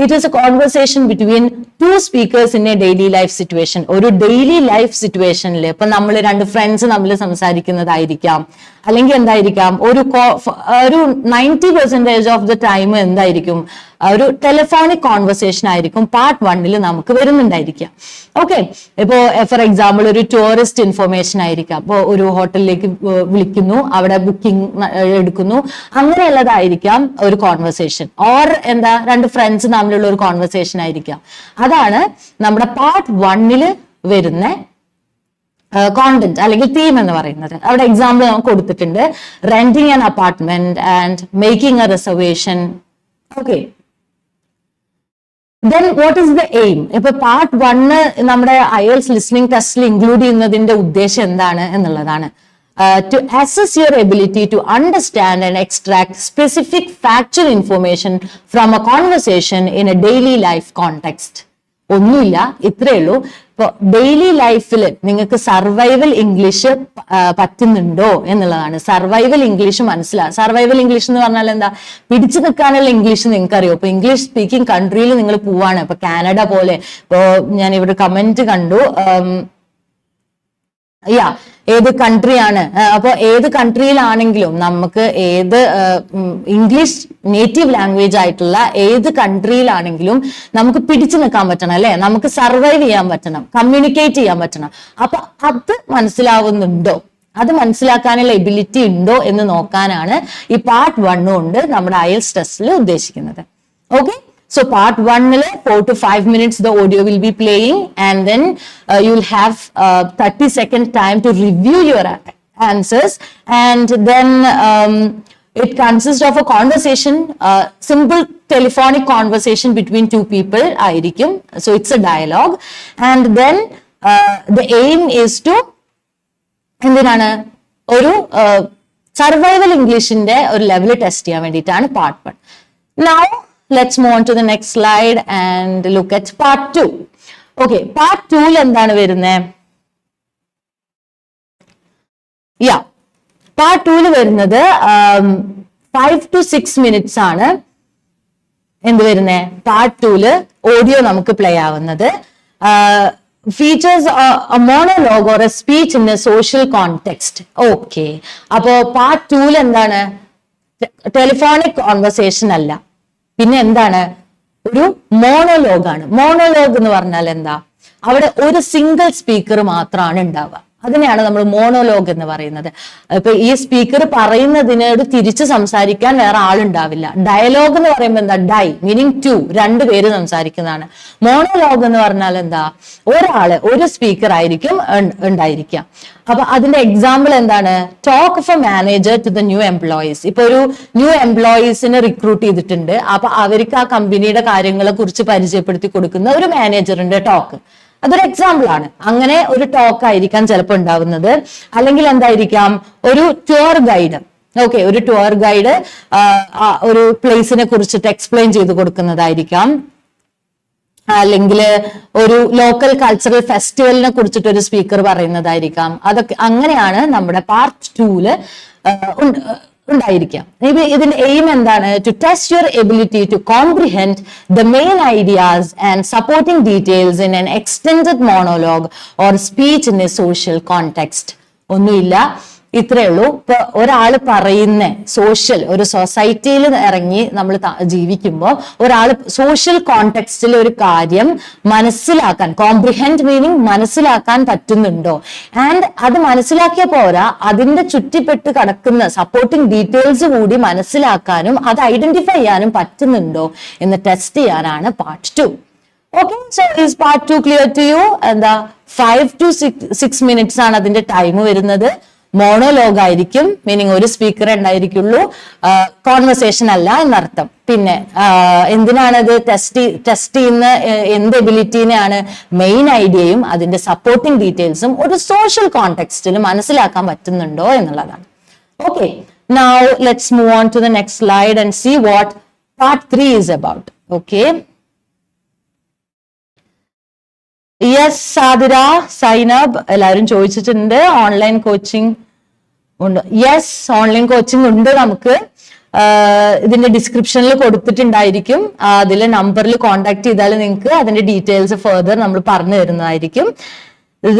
It is A conversation between 2 speakers in a daily life situation. ഒരു ഡെയിലി ലൈഫ് സിറ്റുവേഷനിൽ ഇപ്പൊ നമ്മൾ 2 ഫ്രണ്ട്സ് നമ്മൾ സംസാരിക്കുന്നതായിരിക്കാം, അല്ലെങ്കിൽ എന്തായിരിക്കാം ഒരു 90% ഓഫ് ദ ടൈം എന്തായിരിക്കും? ഒരു ടെലിഫോണിക് കോൺവെർസേഷൻ ആയിരിക്കും പാർട്ട് 1ൽ നമുക്ക് വരുന്നുണ്ടായിരിക്കാം. ഓക്കെ, ഇപ്പോ ഫോർ എക്സാമ്പിൾ ഒരു ടൂറിസ്റ്റ് ഇൻഫർമേഷൻ ആയിരിക്കാം. അപ്പോ ഒരു ഹോട്ടലിലേക്ക് വിളിക്കുന്നു, അവിടെ ബുക്കിംഗ് എടുക്കുന്നു, അങ്ങനെയുള്ളതായിരിക്കാം ഒരു കോൺവെർസേഷൻ. ഓർ എന്താ 2 ഫ്രണ്ട്സ് തമ്മിലുള്ള ഒരു കോൺവെർസേഷൻ ആയിരിക്കാം. അതാണ് നമ്മുടെ പാർട്ട് 1ൽ വരുന്ന കോണ്ടന്റ് അല്ലെങ്കിൽ തീം എന്ന് പറയുന്നത്. അവിടെ എക്സാമ്പിൾ നമുക്ക് കൊടുത്തിട്ടുണ്ട്. Renting an apartment and making A reservation. Okay, Then what is the aim? ഇപ്പൊ പാർട്ട് 1 നമ്മുടെ IELTS ലിസണിംഗ് ടെസ്റ്റിൽ ഇൻക്ലൂഡ് ചെയ്യുന്നതിന്റെ ഉദ്ദേശം എന്താണ് എന്നുള്ളതാണ്. To assess your ability to understand and extract specific factual information from a conversation in a daily life context. ഒന്നുമില്ല, ഇത്രയേ ഉള്ളൂ. ഇപ്പൊ ഡെയിലി ലൈഫിൽ നിങ്ങൾക്ക് സർവൈവൽ ഇംഗ്ലീഷ് പറ്റുന്നുണ്ടോ എന്നുള്ളതാണ്. സർവൈവൽ ഇംഗ്ലീഷ് സർവൈവൽ ഇംഗ്ലീഷ് എന്ന് പറഞ്ഞാൽ എന്താ? പിടിച്ചു നിൽക്കാനുള്ള ഇംഗ്ലീഷ് നിങ്ങൾക്ക് അറിയോ? ഇപ്പൊ ഇംഗ്ലീഷ് സ്പീക്കിംഗ് കൺട്രിയിൽ നിങ്ങൾ പോവാണ്, ഇപ്പൊ കാനഡ പോലെ. ഇപ്പോ ഞാൻ ഇവിടെ കമന്റ് കണ്ടു, ഏത് കൺട്രിയാണ്. അപ്പൊ ഏത് കൺട്രിയിലാണെങ്കിലും നമുക്ക് ഏത് ഇംഗ്ലീഷ് നേറ്റീവ് ലാംഗ്വേജ് ആയിട്ടുള്ള ഏത് കൺട്രിയിലാണെങ്കിലും നമുക്ക് പിടിച്ചു നിൽക്കാൻ പറ്റണം, അല്ലെ? നമുക്ക് സർവൈവ് ചെയ്യാൻ പറ്റണം, കമ്മ്യൂണിക്കേറ്റ് ചെയ്യാൻ പറ്റണം. അപ്പൊ അത് മനസ്സിലാവുന്നുണ്ടോ, അത് മനസ്സിലാക്കാനുള്ള എബിലിറ്റി ഉണ്ടോ എന്ന് നോക്കാനാണ് ഈ പാർട്ട് 1 കൊണ്ട് നമ്മുടെ IELTS ടെസ്റ്റിൽ ഉദ്ദേശിക്കുന്നത്. Okay, so part 1 4 to 5 minutes the audio will be playing, and then you will have 30-second time to review your answers, and then it consists of a conversation, simple telephonic conversation between two people ആയിരിക്കും. So it's a dialogue, and then the aim is to എന്തിനാണ്? ഒരു survival ഇംഗ്ലീഷിന്റെ ഒരു level test ചെയ്യാൻ വേണ്ടിയിട്ടാണ് part 1. Now let's move on to the next slide and look at part 2. Okay, part 2 എന്താണ് വരുന്നത്? part 2 വരുന്നത് 5 to 6 minutes ആണ്. എന്ത് വരുന്നത്? പാർട്ട് 2 ഓഡിയോ നമുക്ക് പ്ലേ ആവുന്നത്. Features a monologue or a speech in a social context. Okay, അപ്പോ part 2 എന്താണ്? ടെലിഫോണിക് കോൺവെർസേഷൻ അല്ല, പിന്നെ എന്താണ്? ഒരു മോണോലോഗാണ്. മോണോലോഗ് എന്ന് പറഞ്ഞാൽ എന്താ? അവിടെ ഒരു സിംഗിൾ സ്പീക്കർ മാത്രമാണ് ഉണ്ടാവുക. അതിനെയാണ് നമ്മൾ മോണോലോഗ് എന്ന് പറയുന്നത്. ഇപ്പൊ ഈ സ്പീക്കർ പറയുന്നതിനോട് തിരിച്ച് സംസാരിക്കാൻ വേറെ ആളുണ്ടാവില്ല. ഡയലോഗ് എന്ന് പറയുമ്പോൾ എന്താ? ഡൈ മീനിങ് 2, 2 പേര് സംസാരിക്കുന്നതാണ്. മോണോലോഗ് എന്ന് പറഞ്ഞാൽ എന്താ? ഒരു സ്പീക്കർ ആയിരിക്കും ഉണ്ടായിരിക്കുക. അപ്പൊ അതിന്റെ എക്സാമ്പിൾ എന്താണ്? Talk of a manager to the new employees. ഇപ്പൊ ഒരു ന്യൂ എംപ്ലോയീസിനെ റിക്രൂട്ട് ചെയ്തിട്ടുണ്ട്, അപ്പൊ അവർക്ക് ആ കമ്പനിയുടെ കാര്യങ്ങളെ കുറിച്ച് പരിചയപ്പെടുത്തി കൊടുക്കുന്ന ഒരു മാനേജറിന്റെ ടോക്ക്, അതൊരു എക്സാമ്പിൾ ആണ്. അങ്ങനെ ഒരു ടോക്ക് ആയിരിക്കാം ചിലപ്പോൾ ഉണ്ടാവുന്നത്. അല്ലെങ്കിൽ എന്തായിരിക്കാം? ഒരു ടൂർ ഗൈഡ്. ഓക്കെ, ഒരു ടൂർ ഗൈഡ് ഒരു പ്ലേസിനെ കുറിച്ചിട്ട് എക്സ്പ്ലെയിൻ ചെയ്ത് കൊടുക്കുന്നതായിരിക്കാം. അല്ലെങ്കിൽ ഒരു ലോക്കൽ കൾച്ചറൽ ഫെസ്റ്റിവലിനെ കുറിച്ചിട്ട് ഒരു സ്പീക്കർ പറയുന്നതായിരിക്കാം. അതൊക്കെ അങ്ങനെയാണ് നമ്മുടെ പാർട്ട് 2 ഉണ്ടായിരിക്കാം. ഇതിന്റെ എയിം എന്താണ്? To test your ability to comprehend the main ideas and supporting details in an extended monologue or speech in a social context. ഒന്നുമില്ല, ഇത്രയേ ഉള്ളൂ. ഇപ്പൊ ഒരാൾ പറയുന്ന ഒരു സൊസൈറ്റിയിൽ ഇറങ്ങി നമ്മൾ ജീവിക്കുമ്പോൾ ഒരാൾ സോഷ്യൽ കോണ്ടെക്സ്റ്റിൽ ഒരു കാര്യം മനസ്സിലാക്കാൻ, കോംപ്രിഹെൻഡ് മീനിങ് മനസ്സിലാക്കാൻ പറ്റുന്നുണ്ടോ, ആൻഡ് അത് മനസ്സിലാക്കിയ പോരാ, അതിന്റെ ചുറ്റിപ്പെട്ട് കിടക്കുന്ന സപ്പോർട്ടിംഗ് ഡീറ്റെയിൽസ് കൂടി മനസ്സിലാക്കാനും അത് ഐഡന്റിഫൈ ചെയ്യാനും പറ്റുന്നുണ്ടോ എന്ന് ടെസ്റ്റ് ചെയ്യാനാണ് part 2. Okay, so is part 2 clear to you? എന്താ? 5 to 6 minutes ആണ് അതിന്റെ ടൈം വരുന്നത്. മോണോലോഗ് ആയിരിക്കും, മീനിങ് ഒരു സ്പീക്കർ ഉണ്ടായിരിക്കുള്ളൂ, കോൺവെർസേഷൻ അല്ല എന്നർത്ഥം. പിന്നെ എന്തിനാണത് ടെസ്റ്റ് ചെയ്യുന്ന? എന്ത് എബിലിറ്റിനെയാണ്? മെയിൻ ഐഡിയയും അതിന്റെ സപ്പോർട്ടിംഗ് ഡീറ്റെയിൽസും ഒരു സോഷ്യൽ കോണ്ടെക്സ്റ്റിൽ മനസ്സിലാക്കാൻ പറ്റുന്നുണ്ടോ എന്നുള്ളതാണ്. Okay, now let's move on to the next slide and see what part 3 is about. Okay, yes, Sadira, Zainab എല്ലാവരും ചോദിച്ചിട്ടുണ്ട്. ഓൺലൈൻ കോച്ചിങ് ഉണ്ട്. യെസ്, ഓൺലൈൻ കോച്ചിങ് ഉണ്ട്. നമുക്ക് ഇതിന്റെ ഡിസ്ക്രിപ്ഷനിൽ കൊടുത്തിട്ടുണ്ടായിരിക്കും. അതിലെ നമ്പറിൽ കോൺടാക്ട് ചെയ്താൽ നിങ്ങൾക്ക് അതിന്റെ ഡീറ്റെയിൽസ് ഫർദർ നമ്മൾ പറഞ്ഞു തരുന്നതായിരിക്കും.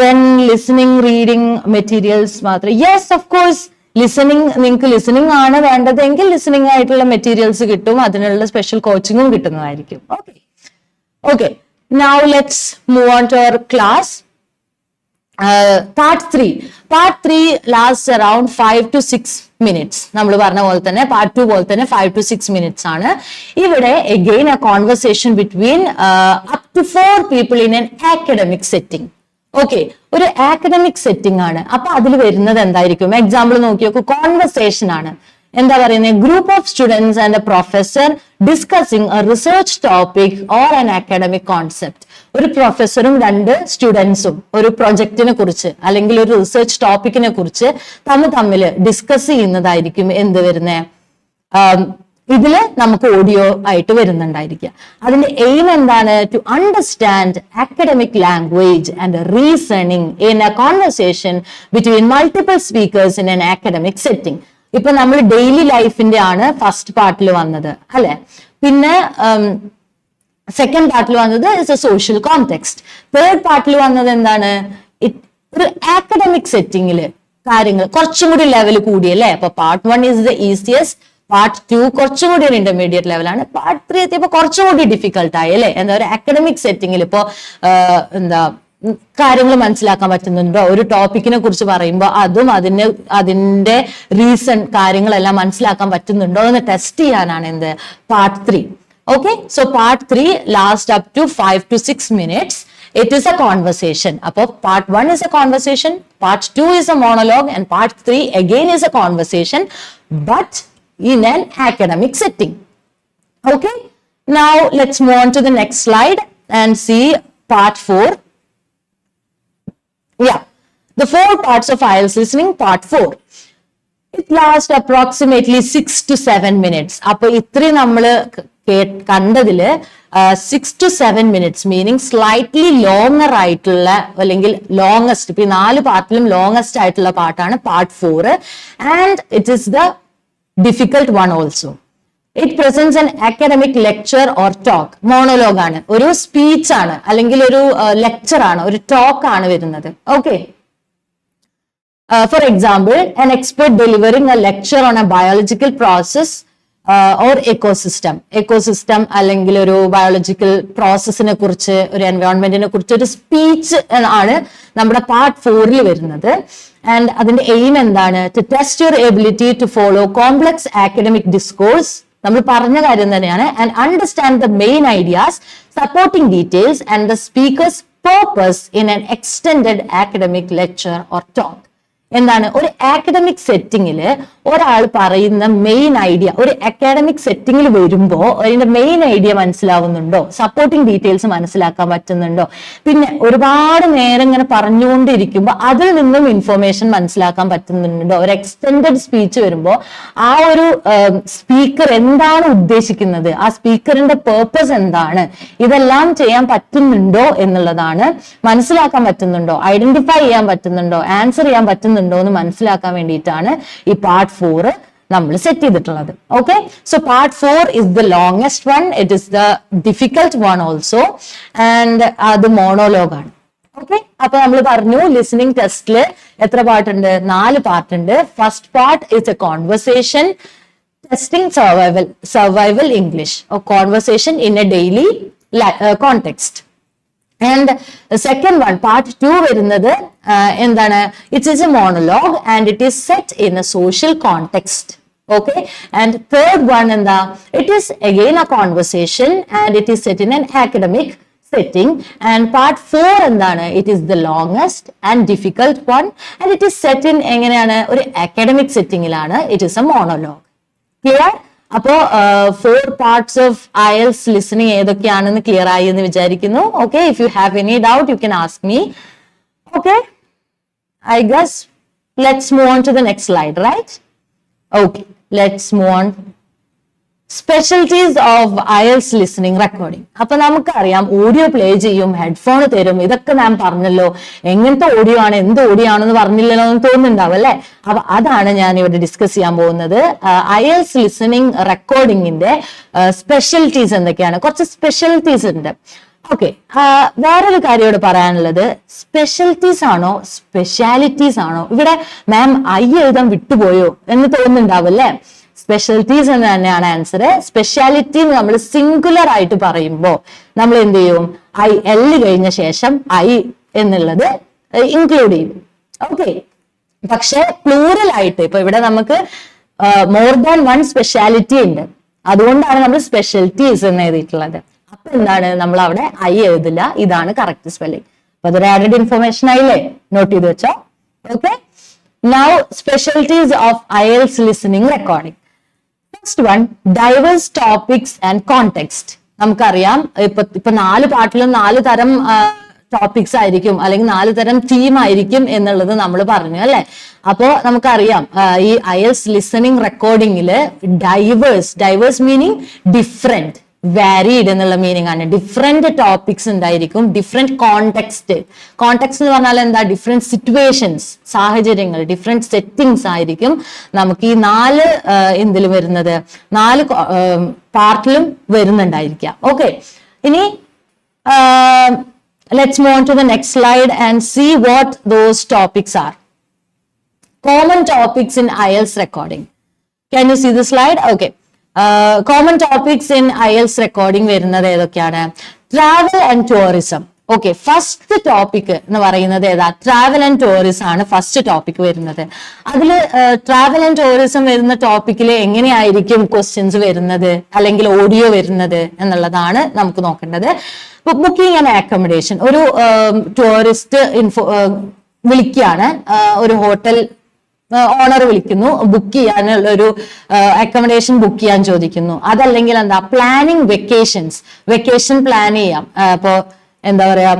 ദെൻ ലിസണിങ്, റീഡിങ് മെറ്റീരിയൽസ് മാത്രം. യെസ്, ഓഫ് കോഴ്സ്, നിങ്ങൾക്ക് ലിസണിങ് ആണ് വേണ്ടതെങ്കിൽ ലിസണിങ് ആയിട്ടുള്ള മെറ്റീരിയൽസ് കിട്ടും, അതിനുള്ള സ്പെഷ്യൽ കോച്ചിങ്ങും കിട്ടുന്നതായിരിക്കും. Okay, okay. Now let's move on to our class. Part 3. Part 3 lasts around 5 to 6 minutes. നമ്മൾ പറഞ്ഞ പോലെ തന്നെ പാർട്ട് 2 പോലെ തന്നെ 5 to 6 minutes ആണ്. ഇവിടെ again a conversation between up to 4 people in an academic setting. Okay, ഒരു ആക്കഡമിക് സെറ്റിംഗ് ആണ്. അപ്പൊ അതിൽ വരുന്നത് എന്തായിരിക്കും? എക്സാമ്പിൾ നോക്കി നോക്കൂ. കോൺവെർസേഷൻ ആണ്. എന്താ പറയുന്നത്? Group of students and A professor discussing a research topic or an academic concept. ഒരു പ്രൊഫസറും രണ്ട് സ്റ്റുഡൻസും ഒരു പ്രൊജക്റ്റിനെ കുറിച്ച് അല്ലെങ്കിൽ ഒരു റിസർച്ച് ടോപ്പിക്കിനെ കുറിച്ച് തമ്മിൽ ഡിസ്കസ് ചെയ്യുന്നതായിരിക്കും എന്ത് വരുന്നത്, ഇതില് നമുക്ക് ഓഡിയോ ആയിട്ട് വരുന്നുണ്ടായിരിക്കുക. അതിന്റെ എയിം എന്താണ്? To understand academic language and reasoning in a conversation between multiple speakers in an academic setting. ഇപ്പൊ നമ്മൾ ഡെയിലി ലൈഫിന്റെ ആണ് ഫസ്റ്റ് പാർട്ടിൽ വന്നത് അല്ലെ. പിന്നെ സെക്കൻഡ് പാർട്ടിൽ വന്നത് is A social context. Third പാർട്ടിൽ വന്നത് എന്താണ്? ഒരു അക്കാഡമിക് സെറ്റിംഗില് കാര്യങ്ങൾ കുറച്ചും കൂടി ലെവൽ കൂടിയല്ലേ. അപ്പൊ part 1 is the easiest, part 2 കുറച്ചും കൂടി ഒരു ഇന്റർമീഡിയറ്റ് ലെവലാണ്, പാർട്ട് 3 എത്തിയപ്പോ കുറച്ചും കൂടി ഡിഫിക്കൽട്ട് ആയി അല്ലെ. എന്താ ഒരു അക്കാഡമിക് സെറ്റിംഗിൽ ഇപ്പോ എന്താ കാര്യങ്ങൾ മനസ്സിലാക്കാൻ പറ്റുന്നുണ്ടോ, ഒരു ടോപ്പിക്കിനെ കുറിച്ച് പറയുമ്പോൾ അതും അതിന്റെ റീസൺ കാര്യങ്ങളെല്ലാം മനസ്സിലാക്കാൻ പറ്റുന്നുണ്ടോ എന്ന് ടെസ്റ്റ് ചെയ്യാനാണ് എന്ത് part 3. Okay, so part 3 lasts up to 5 to 6 minutes. It is a conversation. Apo part 1 is a conversation, part 2 is a monologue, and part 3 again is a conversation, but in an academic setting. Okay, now let's move on to the next slide and see part 4. Yeah, the 4 parts of IELTS listening, part 4. It lasts approximately 6 to 7 minutes. അപ്പൊ ഇത്രയും നമ്മള് കണ്ടതില് 6 to 7 minutes meaning slightly longer ആയിട്ടുള്ള അല്ലെങ്കിൽ longest, ഇപ്പൊ 4 പാർട്ടിലും longest ആയിട്ടുള്ള പാർട്ടാണ് part 4 and it is the difficult one also. It presents an academic lecture or talk. Monologue ആണ്, ഒരു സ്പീച്ച് ആണ് അല്ലെങ്കിൽ ഒരു ലെക്ചർ ആണ്, ഒരു ടോക്ക് ആണ് വരുന്നത്. Okay, for example, an expert delivering a lecture on a biological process or ecosystem. Ecosystem അല്ലെങ്കിൽ ഒരു ബയോളജിക്കൽ പ്രോസസ്സിനെ കുറിച്ച്, ഒരു എൻവയോൺമെന്റിനെ കുറിച്ച് ഒരു സ്പീച്ച് ആണ് നമ്മുടെ പാർട്ട് 4 വരുന്നത്. ആൻഡ് അതിന്റെ എയിം എന്താണ്? To test your ability to follow complex academic discourse. നമ്മൾ പറഞ്ഞ കാര്യം തന്നെയാണ്. And understand the main ideas, supporting details and the speakers purpose in an extended academic lecture or talk. എന്താണ് ഒരു അക്കാഡമിക് സെറ്റിംഗില് ഒരാൾ പറയുന്ന മെയിൻ ഐഡിയ, ഒരു അക്കാഡമിക് സെറ്റിംഗിൽ വരുമ്പോൾ അതിന്റെ മെയിൻ ഐഡിയ മനസ്സിലാവുന്നുണ്ടോ, സപ്പോർട്ടിംഗ് ഡീറ്റെയിൽസ് മനസ്സിലാക്കാൻ പറ്റുന്നുണ്ടോ, പിന്നെ ഒരുപാട് നേരം ഇങ്ങനെ പറഞ്ഞുകൊണ്ടിരിക്കുമ്പോൾ അതിൽ നിന്നും ഇൻഫർമേഷൻ മനസ്സിലാക്കാൻ പറ്റുന്നുണ്ടോ. ഒരു എക്സ്റ്റെൻഡഡ് സ്പീച്ച് വരുമ്പോൾ ആ ഒരു സ്പീക്കർ എന്താണ് ഉദ്ദേശിക്കുന്നത്, ആ സ്പീക്കറിന്റെ പേർപ്പസ് എന്താണ്, ഇതെല്ലാം ചെയ്യാൻ പറ്റുന്നുണ്ടോ എന്നുള്ളതാണ്. മനസ്സിലാക്കാൻ പറ്റുന്നുണ്ടോ, ഐഡന്റിഫൈ ചെയ്യാൻ പറ്റുന്നുണ്ടോ, ആൻസർ ചെയ്യാൻ പറ്റുന്നുണ്ടോ എന്ന് മനസ്സിലാക്കാൻ വേണ്ടിയിട്ടാണ് ഈ പാർട്ട് 4 നമ്മൾ സെറ്റ് ചെയ്തിട്ടുള്ളത്. Okay, so part 4 is the longest one, it is the difficult one also, and അത് മോണോലോഗ് ആണ്. ഓക്കെ, അപ്പൊ നമ്മൾ പറഞ്ഞു ലിസണിംഗ് ടെസ്റ്റില് എത്ര പാർട്ടുണ്ട്? 4 പാർട്ടുണ്ട്. First part is a conversation testing survival English, conversation in a daily context. And the second one, part 2 വരുന്നത് എന്താണ്? It is a monologue and it is set in a social context. Okay, and third one എന്താ? It is again a conversation and it is set in an academic setting. And part 4 എന്താണ്? It is the longest and difficult one and it is set in എങ്ങനെയാണ്? ഒരു academic settingലാണ്. It is a monologue. Clear? അപ്പോ 4 parts of IELTS listening ഏതൊക്കെയാണെന്ന് clear ആയി എന്ന് വിചാരിക്കുന്നു. Okay, if you have any doubt you can ask me. Okay, I guess let's move on to the next slide, right? Okay, let's move on. Specialties of IELTS listening recording. അപ്പൊ നമുക്കറിയാം audio play ചെയ്യും, headphone തരും, ഇതൊക്കെ ഞാൻ പറഞ്ഞല്ലോ. എങ്ങനത്തെ audio ആണ്, എന്ത് ഓഡിയോ ആണെന്ന് പറഞ്ഞില്ലല്ലോ എന്ന് തോന്നുന്നുണ്ടാവും അല്ലെ. അപ്പൊ അതാണ് ഞാൻ ഇവിടെ ഡിസ്കസ് ചെയ്യാൻ പോകുന്നത്. IELTS ലിസണിംഗ് റെക്കോർഡിംഗിന്റെ സ്പെഷ്യൽറ്റീസ് എന്തൊക്കെയാണ്? കുറച്ച് സ്പെഷ്യൽറ്റീസ് ഉണ്ട്. ഓക്കെ, വേറൊരു കാര്യം ഇവിടെ പറയാനുള്ളത്, സ്പെഷ്യൽറ്റീസ് ആണോ സ്പെഷ്യാലിറ്റീസ് ആണോ? ഇവിടെ മാം എഴുതാൻ വിട്ടുപോയോ എന്ന് തോന്നുന്നുണ്ടാവും അല്ലെ. സ്പെഷ്യൽറ്റീസ് എന്ന് തന്നെയാണ് ആൻസർ. സ്പെഷ്യാലിറ്റി നമ്മൾ സിംഗുലർ ആയിട്ട് പറയുമ്പോൾ നമ്മൾ എന്ത് ചെയ്യും? IL കഴിഞ്ഞ ശേഷം I എന്നുള്ളത് ഇൻക്ലൂഡ് ചെയ്യും. ഓക്കെ, പക്ഷെ പ്ലൂറൽ ആയിട്ട് ഇപ്പൊ ഇവിടെ നമുക്ക് മോർ ദാൻ വൺ സ്പെഷ്യാലിറ്റി ഉണ്ട്, അതുകൊണ്ടാണ് നമ്മൾ സ്പെഷ്യൽറ്റീസ് എന്ന് എഴുതിയിട്ടുള്ളത്. അപ്പൊ എന്താണ്, നമ്മൾ അവിടെ I എഴുതില്ല, ഇതാണ് കറക്റ്റ് സ്പെല്ലിംഗ്. അപ്പൊ അതൊരു ആഡഡ് ഇൻഫർമേഷൻ ആയില്ലേ, നോട്ട് ചെയ്ത് വെച്ചോ. Okay, now specialties of IELTS listening recording. Next one diverse topics and context. നമുക്കറിയാം ഇപ്പൊ 4 പാർട്ടിലും 4 തരം ടോപ്പിക്സ് ആയിരിക്കും, അല്ലെങ്കിൽ 4 തരം തീം ആയിരിക്കും എന്നുള്ളത് നമ്മൾ പറഞ്ഞു അല്ലെ. അപ്പോ നമുക്കറിയാം ഈ IELTS ലിസണിംഗ് റെക്കോർഡിംഗില് ഡൈവേഴ്സ് മീനിങ് ഡിഫറെന്റ്, വാരീഡ് എന്നുള്ള മീനിങ് ആണ്. ഡിഫറെന്റ് ടോപ്പിക്സ് ഉണ്ടായിരിക്കും, ഡിഫറെന്റ് കോണ്ടെക്സ്റ്റ് എന്ന് പറഞ്ഞാൽ എന്താ, ഡിഫറെന്റ് സിറ്റുവേഷൻസ്, സാഹചര്യങ്ങൾ, ഡിഫറെന്റ് സെറ്റിംഗ്സ് ആയിരിക്കും നമുക്ക് ഈ 4 എന്തിൽ വരുന്നത്, 4 പാർട്ടിലും വരുന്നുണ്ടായിരിക്കാം. ഓക്കെ, ഇനി let's move on to the next slide and see what those topics are. Common topics in IELTS recording. Can you see the slide? Okay. Common topics in IELTS recording വരുന്നത് ഏതൊക്കെയാണ്? Travel and tourism. Okay, first topic എന്ന് പറയുന്നത് ഏതാ? Travel and tourism ആണ് first topic വരുന്നത്. അതിൽ travel and tourism വരുന്ന ടോപ്പിക്കിൽ എങ്ങനെയായിരിക്കും ക്വസ്റ്റ്യൻസ് വരുന്നത് അല്ലെങ്കിൽ ഓഡിയോ വരുന്നത് എന്നുള്ളതാണ് നമുക്ക് നോക്കേണ്ടത്. Booking and accommodation. ഒരു ടൂറിസ്റ്റ് വിളിക്കുകയാണ്, ഒരു ഹോട്ടൽ ഓണർ വിളിക്കുന്നു, ബുക്ക് ചെയ്യാനുള്ള ഒരു അക്കോമഡേഷൻ ബുക്ക് ചെയ്യാൻ ചോദിക്കുന്നു. അതല്ലെങ്കിൽ എന്താ, പ്ലാനിങ് വെക്കേഷൻ പ്ലാൻ ചെയ്യാം. ഇപ്പോ എന്താ പറയാ,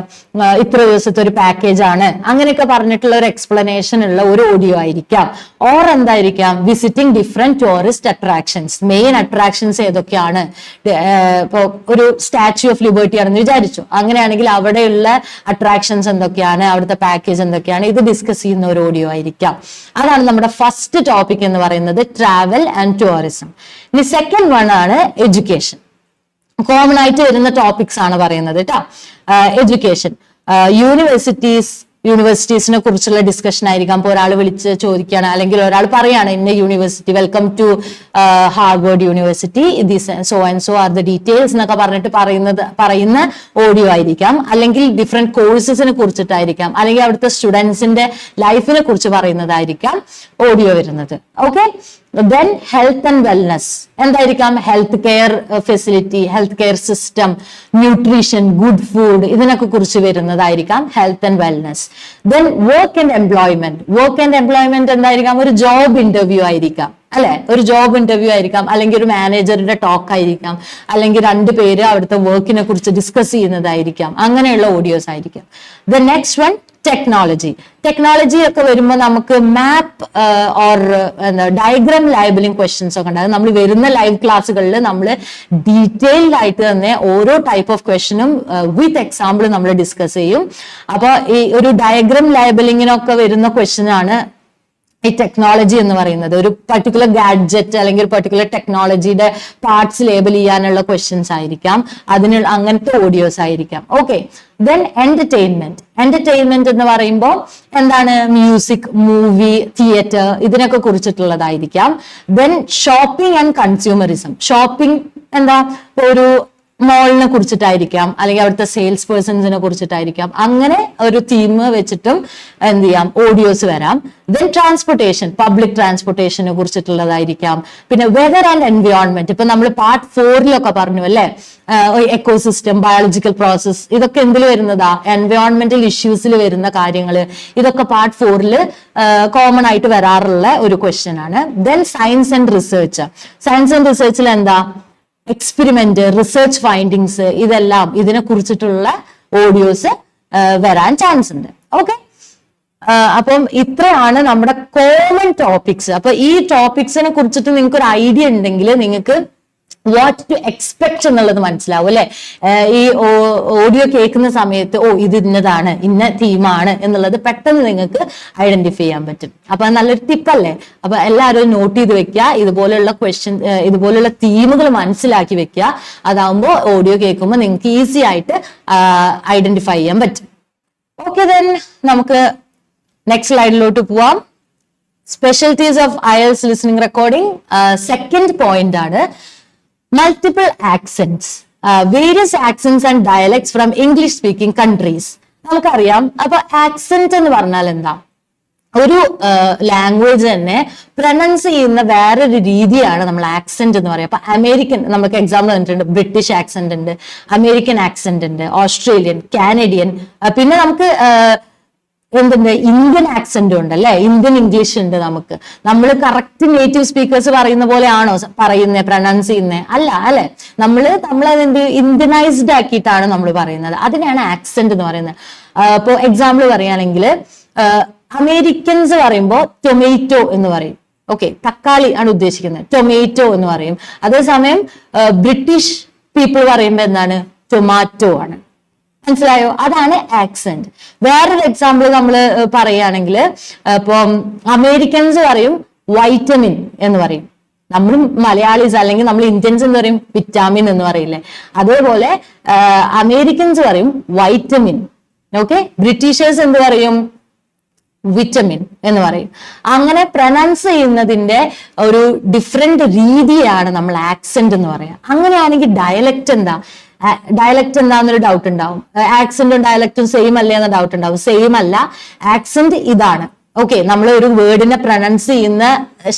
ഇത്ര ദിവസത്തെ ഒരു പാക്കേജ് ആണ്, അങ്ങനെയൊക്കെ പറഞ്ഞിട്ടുള്ള ഒരു എക്സ്പ്ലനേഷൻ ഉള്ള ഒരു ഓഡിയോ ആയിരിക്കാം. ഓർ എന്തായിരിക്കാം, visiting different tourist attractions. Main attractions ഏതൊക്കെയാണ്? ഇപ്പൊ ഒരു സ്റ്റാച്യു ഓഫ് ലിബർട്ടി ആണെന്ന് വിചാരിച്ചു, അങ്ങനെയാണെങ്കിൽ അവിടെയുള്ള അട്രാക്ഷൻസ് എന്തൊക്കെയാണ്, അവിടുത്തെ പാക്കേജ് എന്തൊക്കെയാണ്, ഇത് ഡിസ്കസ് ചെയ്യുന്ന ഒരു ഓഡിയോ ആയിരിക്കാം. അതാണ് നമ്മുടെ ഫസ്റ്റ് ടോപ്പിക് എന്ന് പറയുന്നത്, ട്രാവൽ ആൻഡ് ടൂറിസം. ഇനി സെക്കൻഡ് വൺ ആണ് എഡ്യൂക്കേഷൻ. കോമൺ ആയിട്ട് വരുന്ന ടോപ്പിക്സ് ആണ് പറയുന്നത് കേട്ടോ. എഡ്യൂക്കേഷൻ, യൂണിവേഴ്സിറ്റീസിനെ കുറിച്ചുള്ള ഡിസ്കഷൻ ആയിരിക്കാം. ഇപ്പോൾ ഒരാൾ വിളിച്ച് ചോദിക്കുകയാണ്, അല്ലെങ്കിൽ ഒരാൾ പറയാണ് ഇന്ന university, welcome to Harvard university, so and so are the details എന്നൊക്കെ പറഞ്ഞിട്ട് പറയുന്ന ഓഡിയോ ആയിരിക്കാം. അല്ലെങ്കിൽ ഡിഫറെന്റ് കോഴ്സസിനെ കുറിച്ചിട്ടായിരിക്കാം, അല്ലെങ്കിൽ അവിടുത്തെ സ്റ്റുഡൻസിന്റെ ലൈഫിനെ കുറിച്ച് പറയുന്നതായിരിക്കാം ഓഡിയോ വരുന്നത്. Okay, then health and wellness. എന്തായിരിക്കാം? Health care facility, health care system, nutrition, good food, ഇതിനൊക്കെ കുറിച്ച് വരുന്നതായിരിക്കാം health and wellness. Then work and employment എന്തായിരിക്കാം? ഒരു ജോബ് ഇന്റർവ്യൂ ആയിരിക്കാം അല്ലെ, ഒരു ജോബ് ഇന്റർവ്യൂ ആയിരിക്കാം, അല്ലെങ്കിൽ ഒരു മാനേജറുടെ ടോക്ക് ആയിരിക്കാം, അല്ലെങ്കിൽ 2 പേര് അവിടുത്തെ വർക്കിനെ കുറിച്ച് ഡിസ്കസ് ചെയ്യുന്നതായിരിക്കാം. അങ്ങനെയുള്ള ഓഡിയോസ് ആയിരിക്കാം. ദ നെക്സ്റ്റ് വൺ ടെക്നോളജി ഒക്കെ വരുമ്പോൾ നമുക്ക് മാപ്പ് ഓർ ഡയഗ്രാം ലേബലിംഗ് ക്വസ്റ്റ്യൻസ് ഒക്കെ ഉണ്ടാകും. നമ്മൾ വരുന്ന ലൈവ് ക്ലാസ്സുകളിൽ നമ്മൾ ഡീറ്റെയിൽഡ് ആയിട്ട് തന്നെ ഓരോ ടൈപ്പ് ഓഫ് ക്വസ്റ്റ്യനും വിത്ത് എക്സാമ്പിൾ നമ്മൾ ഡിസ്കസ് ചെയ്യും. അപ്പൊ ഈ ഒരു ഡയഗ്രാം ലേബലിങ്ങിനൊക്കെ വരുന്ന ക്വസ്റ്റ്യൻ ആണ് ഈ ടെക്നോളജി എന്ന് പറയുന്നത്. ഒരു പർട്ടിക്കുലർ ഗാഡ്ജറ്റ് അല്ലെങ്കിൽ പർട്ടിക്കുലർ ടെക്നോളജിയുടെ പാർട്സ് ലേബൽ ചെയ്യാനുള്ള ക്വസ്റ്റ്യൻസ് ആയിരിക്കാം, അതിനുള്ള അങ്ങനത്തെ ഓഡിയോസ് ആയിരിക്കാം. ഓക്കെ, ദെൻ എന്റർടൈൻമെന്റ് എന്ന് പറയുമ്പോൾ എന്താണ്? മ്യൂസിക്, മൂവി, തിയേറ്റർ, ഇതിനൊക്കെ കുറിച്ചിട്ടുള്ളതായിരിക്കാം. Then shopping and consumerism. Shopping എന്താ, ഒരു മോളിനെ കുറിച്ചിട്ടായിരിക്കാം, അല്ലെങ്കിൽ അവിടുത്തെ സെയിൽസ് പേഴ്സൺസിനെ കുറിച്ചിട്ടായിരിക്കാം. അങ്ങനെ ഒരു തീം വെച്ചിട്ടും എന്ത് ചെയ്യാം, ഓഡിയോസ് വരാം. ദെൻ ട്രാൻസ്പോർട്ടേഷൻ, പബ്ലിക് ട്രാൻസ്പോർട്ടേഷനെ കുറിച്ചിട്ടുള്ളതായിരിക്കാം. പിന്നെ വെതർ ആൻഡ് എൻവയോൺമെന്റ്, ഇപ്പൊ നമ്മൾ പാർട്ട് 4 പറഞ്ഞു അല്ലെ, എക്കോസിസ്റ്റം, ബയോളജിക്കൽ പ്രോസസ്, ഇതൊക്കെ എന്തിൽ വരുന്നതാ? എൻവയോൺമെന്റൽ ഇഷ്യൂസിൽ വരുന്ന കാര്യങ്ങള്. ഇതൊക്കെ പാർട്ട് 4 കോമൺ ആയിട്ട് വരാറുള്ള ഒരു ക്വസ്റ്റ്യൻ ആണ്. ദെൻ സയൻസ് ആൻഡ് റിസർച്ചിൽ എന്താ? എക്സ്പെരിമെന്റ്, റിസർച്ച് ഫൈൻഡിങ്സ്, ഇതെല്ലാം ഇതിനെ കുറിച്ചിട്ടുള്ള ഓഡിയോസ് വരാൻ ചാൻസ് ഉണ്ട്. ഓക്കെ, അപ്പം ഇത്രയാണ് നമ്മുടെ കോമൺ ടോപ്പിക്സ്. അപ്പൊ ഈ ടോപ്പിക്സിനെ കുറിച്ചിട്ട് നിങ്ങൾക്ക് ഒരു ഐഡിയ ഉണ്ടെങ്കിൽ നിങ്ങൾക്ക് വാട്ട് ടു എക്സ്പെക്ട് എന്നുള്ളത് മനസ്സിലാവും അല്ലെ. ഈ ഓഡിയോ കേൾക്കുന്ന സമയത്ത് ഇത് ഇന്നതാണ്, ഇന്ന തീമാണ് എന്നുള്ളത് പെട്ടെന്ന് നിങ്ങൾക്ക് ഐഡന്റിഫൈ ചെയ്യാൻ പറ്റും. അപ്പൊ നല്ലൊരു ടിപ്പല്ലേ. അപ്പൊ എല്ലാവരും നോട്ട് ചെയ്ത് വെക്കുക, ഇതുപോലുള്ള ഇതുപോലുള്ള തീമുകൾ മനസ്സിലാക്കി വെക്കുക. അതാവുമ്പോൾ ഓഡിയോ കേൾക്കുമ്പോൾ നിങ്ങൾക്ക് ഈസി ആയിട്ട് ഐഡന്റിഫൈ ചെയ്യാൻ പറ്റും. ഓക്കെ, ദെൻ നമുക്ക് നെക്സ്റ്റ് സ്ലൈഡിലോട്ട് പോവാം. Specialties of IELTS listening recording. Second point ആണ് multiple accents, various accents and dialects from English speaking countries. നമുക്കറിയാം. അപ്പൊ ആക്സെന്റ് എന്ന് പറഞ്ഞാൽ എന്താ? ഒരു ലാംഗ്വേജ് തന്നെ പ്രൊനൗൺസ് ചെയ്യുന്ന വേറൊരു രീതിയാണ് നമ്മൾ ആക്സെന്റ് എന്ന് പറയുക. അപ്പൊ അമേരിക്കൻ, നമുക്ക് എക്സാമ്പിൾ തന്നിട്ടുണ്ട്, ബ്രിട്ടീഷ് ആക്സെന്റ് ഉണ്ട്, അമേരിക്കൻ ആക്സെന്റ് ഉണ്ട്, ഓസ്ട്രേലിയൻ, കാനഡിയൻ. പിന്നെ നമുക്ക് എന്തുണ്ട്, ഇന്ത്യൻ ആക്സെന്റ് ഉണ്ട് അല്ലെ, ഇന്ത്യൻ ഇംഗ്ലീഷ് ഉണ്ട്. നമുക്ക് നമ്മൾ കറക്റ്റ് നേറ്റീവ് സ്പീക്കേഴ്സ് പറയുന്ന പോലെയാണോ പറയുന്നത്, പ്രൊനൗൺസ് ചെയ്യുന്നത്? അല്ല അല്ലെ, നമ്മളതെന്ത് ഇന്ത്യനൈസ്ഡ് ആക്കിയിട്ടാണ് നമ്മൾ പറയുന്നത്. അതിനാണ് ആക്സെന്റ് എന്ന് പറയുന്നത്. ഇപ്പൊ എക്സാമ്പിൾ പറയുകയാണെങ്കിൽ അമേരിക്കൻസ് പറയുമ്പോൾ ടൊമാറ്റോ എന്ന് പറയും. ഓക്കെ, തക്കാളി ആണ് ഉദ്ദേശിക്കുന്നത്, ടൊമാറ്റോ എന്ന് പറയും. അതേസമയം ബ്രിട്ടീഷ് പീപ്പിൾ പറയുമ്പോൾ എന്താണ്, ടൊമാറ്റോ ആണ്. മനസ്സിലായോ? അതാണ് ആക്സെന്റ്. വേറൊരു എക്സാമ്പിൾ നമ്മൾ പറയുകയാണെങ്കിൽ ഇപ്പം അമേരിക്കൻസ് പറയും വൈറ്റമിൻ എന്ന് പറയും, നമ്മൾ മലയാളീസ് അല്ലെങ്കിൽ നമ്മൾ ഇന്ത്യൻസ് എന്ന് പറയും വിറ്റാമിൻ എന്ന് പറയില്ലേ, അതേപോലെ അമേരിക്കൻസ് പറയും വൈറ്റമിൻ. ഓക്കെ, ബ്രിട്ടീഷേഴ്സ് എന്ത് പറയും, വിറ്റമിൻ എന്ന് പറയും. അങ്ങനെ പ്രൊനൗൺസ് ചെയ്യുന്നതിന്റെ ഒരു ഡിഫറെന്റ് രീതിയാണ് നമ്മൾ ആക്സെന്റ് എന്ന് പറയാം. അങ്ങനെയാണെങ്കിൽ ഡയലക്റ്റ് എന്താ, ഡയലക്റ്റ് എന്താന്നൊരു ഡൗട്ട് ഉണ്ടാവും. ആക്സെന്റും ഡയലക്റ്റും സെയിം അല്ലേ എന്ന ഡൗട്ട് ഉണ്ടാവും. സെയിം അല്ല, ആക്സെന്റ് ഇതാണ്. ഓക്കെ, നമ്മൾ ഒരു വേർഡിനെ പ്രൊനൗൺസ് ചെയ്യുന്ന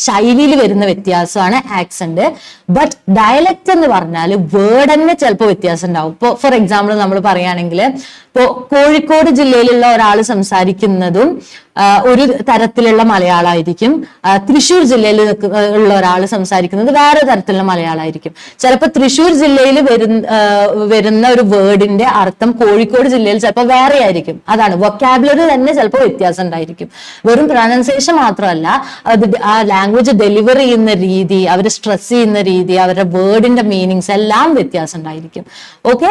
ശൈലിയിൽ വരുന്ന വ്യത്യാസമാണ് ആക്സെന്റ്. ബട്ട് ഡയലക്റ്റ് എന്ന് പറഞ്ഞാൽ വേർഡ് തന്നെ ചിലപ്പോൾ വ്യത്യാസം ഉണ്ടാവും. ഇപ്പോൾ ഫോർ എക്സാമ്പിൾ നമ്മൾ പറയുകയാണെങ്കിൽ ഇപ്പോൾ കോഴിക്കോട് ജില്ലയിലുള്ള ഒരാൾ സംസാരിക്കുന്നതും ഒരു തരത്തിലുള്ള മലയാളമായിരിക്കും, തൃശ്ശൂർ ജില്ലയിൽ ഉള്ള ഒരാൾ സംസാരിക്കുന്നത് വേറെ തരത്തിലുള്ള മലയാളമായിരിക്കും. ചിലപ്പോൾ തൃശ്ശൂർ ജില്ലയിൽ വരുന്ന ഒരു വേർഡിന്റെ അർത്ഥം കോഴിക്കോട് ജില്ലയിൽ ചിലപ്പോൾ വേറെ ആയിരിക്കും. അതാണ് വൊക്കാബുലറി തന്നെ ചിലപ്പോൾ വ്യത്യാസം ഉണ്ടായിരിക്കും. വെറും പ്രൊനൗൺസിയേഷൻ മാത്രമല്ല, അത് ആ ലാംഗ്വേജ് ഡെലിവർ ചെയ്യുന്ന രീതി, അവർ സ്ട്രെസ് ചെയ്യുന്ന രീതി, അവരുടെ വേർഡിന്റെ മീനിങ്സ് എല്ലാം വ്യത്യാസം ഉണ്ടായിരിക്കും. ഓക്കെ,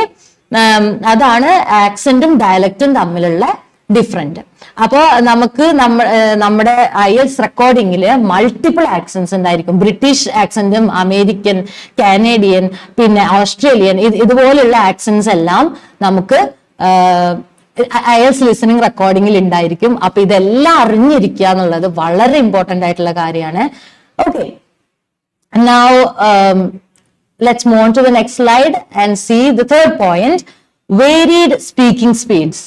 അതാണ് ആക്സെന്റും ഡയലക്റ്റും തമ്മിലുള്ള ഡിഫറൻറ്റ്. അപ്പോ നമുക്ക് നമ്മുടെ IELTS റെക്കോർഡിങ്ങിൽ മൾട്ടിപ്പിൾ ആക്സെന്റ്സ് ഉണ്ടായിരിക്കും. ബ്രിട്ടീഷ് ആക്സെന്റും അമേരിക്കൻ, കാനേഡിയൻ, പിന്നെ ഓസ്ട്രേലിയൻ, ഇതുപോലുള്ള ആക്സെന്റ്സ് എല്ലാം നമുക്ക് IELTS ലിസണിംഗ് റെക്കോർഡിങ്ങിൽ ഉണ്ടായിരിക്കും. അപ്പൊ ഇതെല്ലാം അറിഞ്ഞിരിക്കുക എന്നുള്ളത് വളരെ ഇമ്പോർട്ടന്റ് ആയിട്ടുള്ള കാര്യമാണ്. Okay, now let's move on to the next slide and see the third point, varied speaking speeds.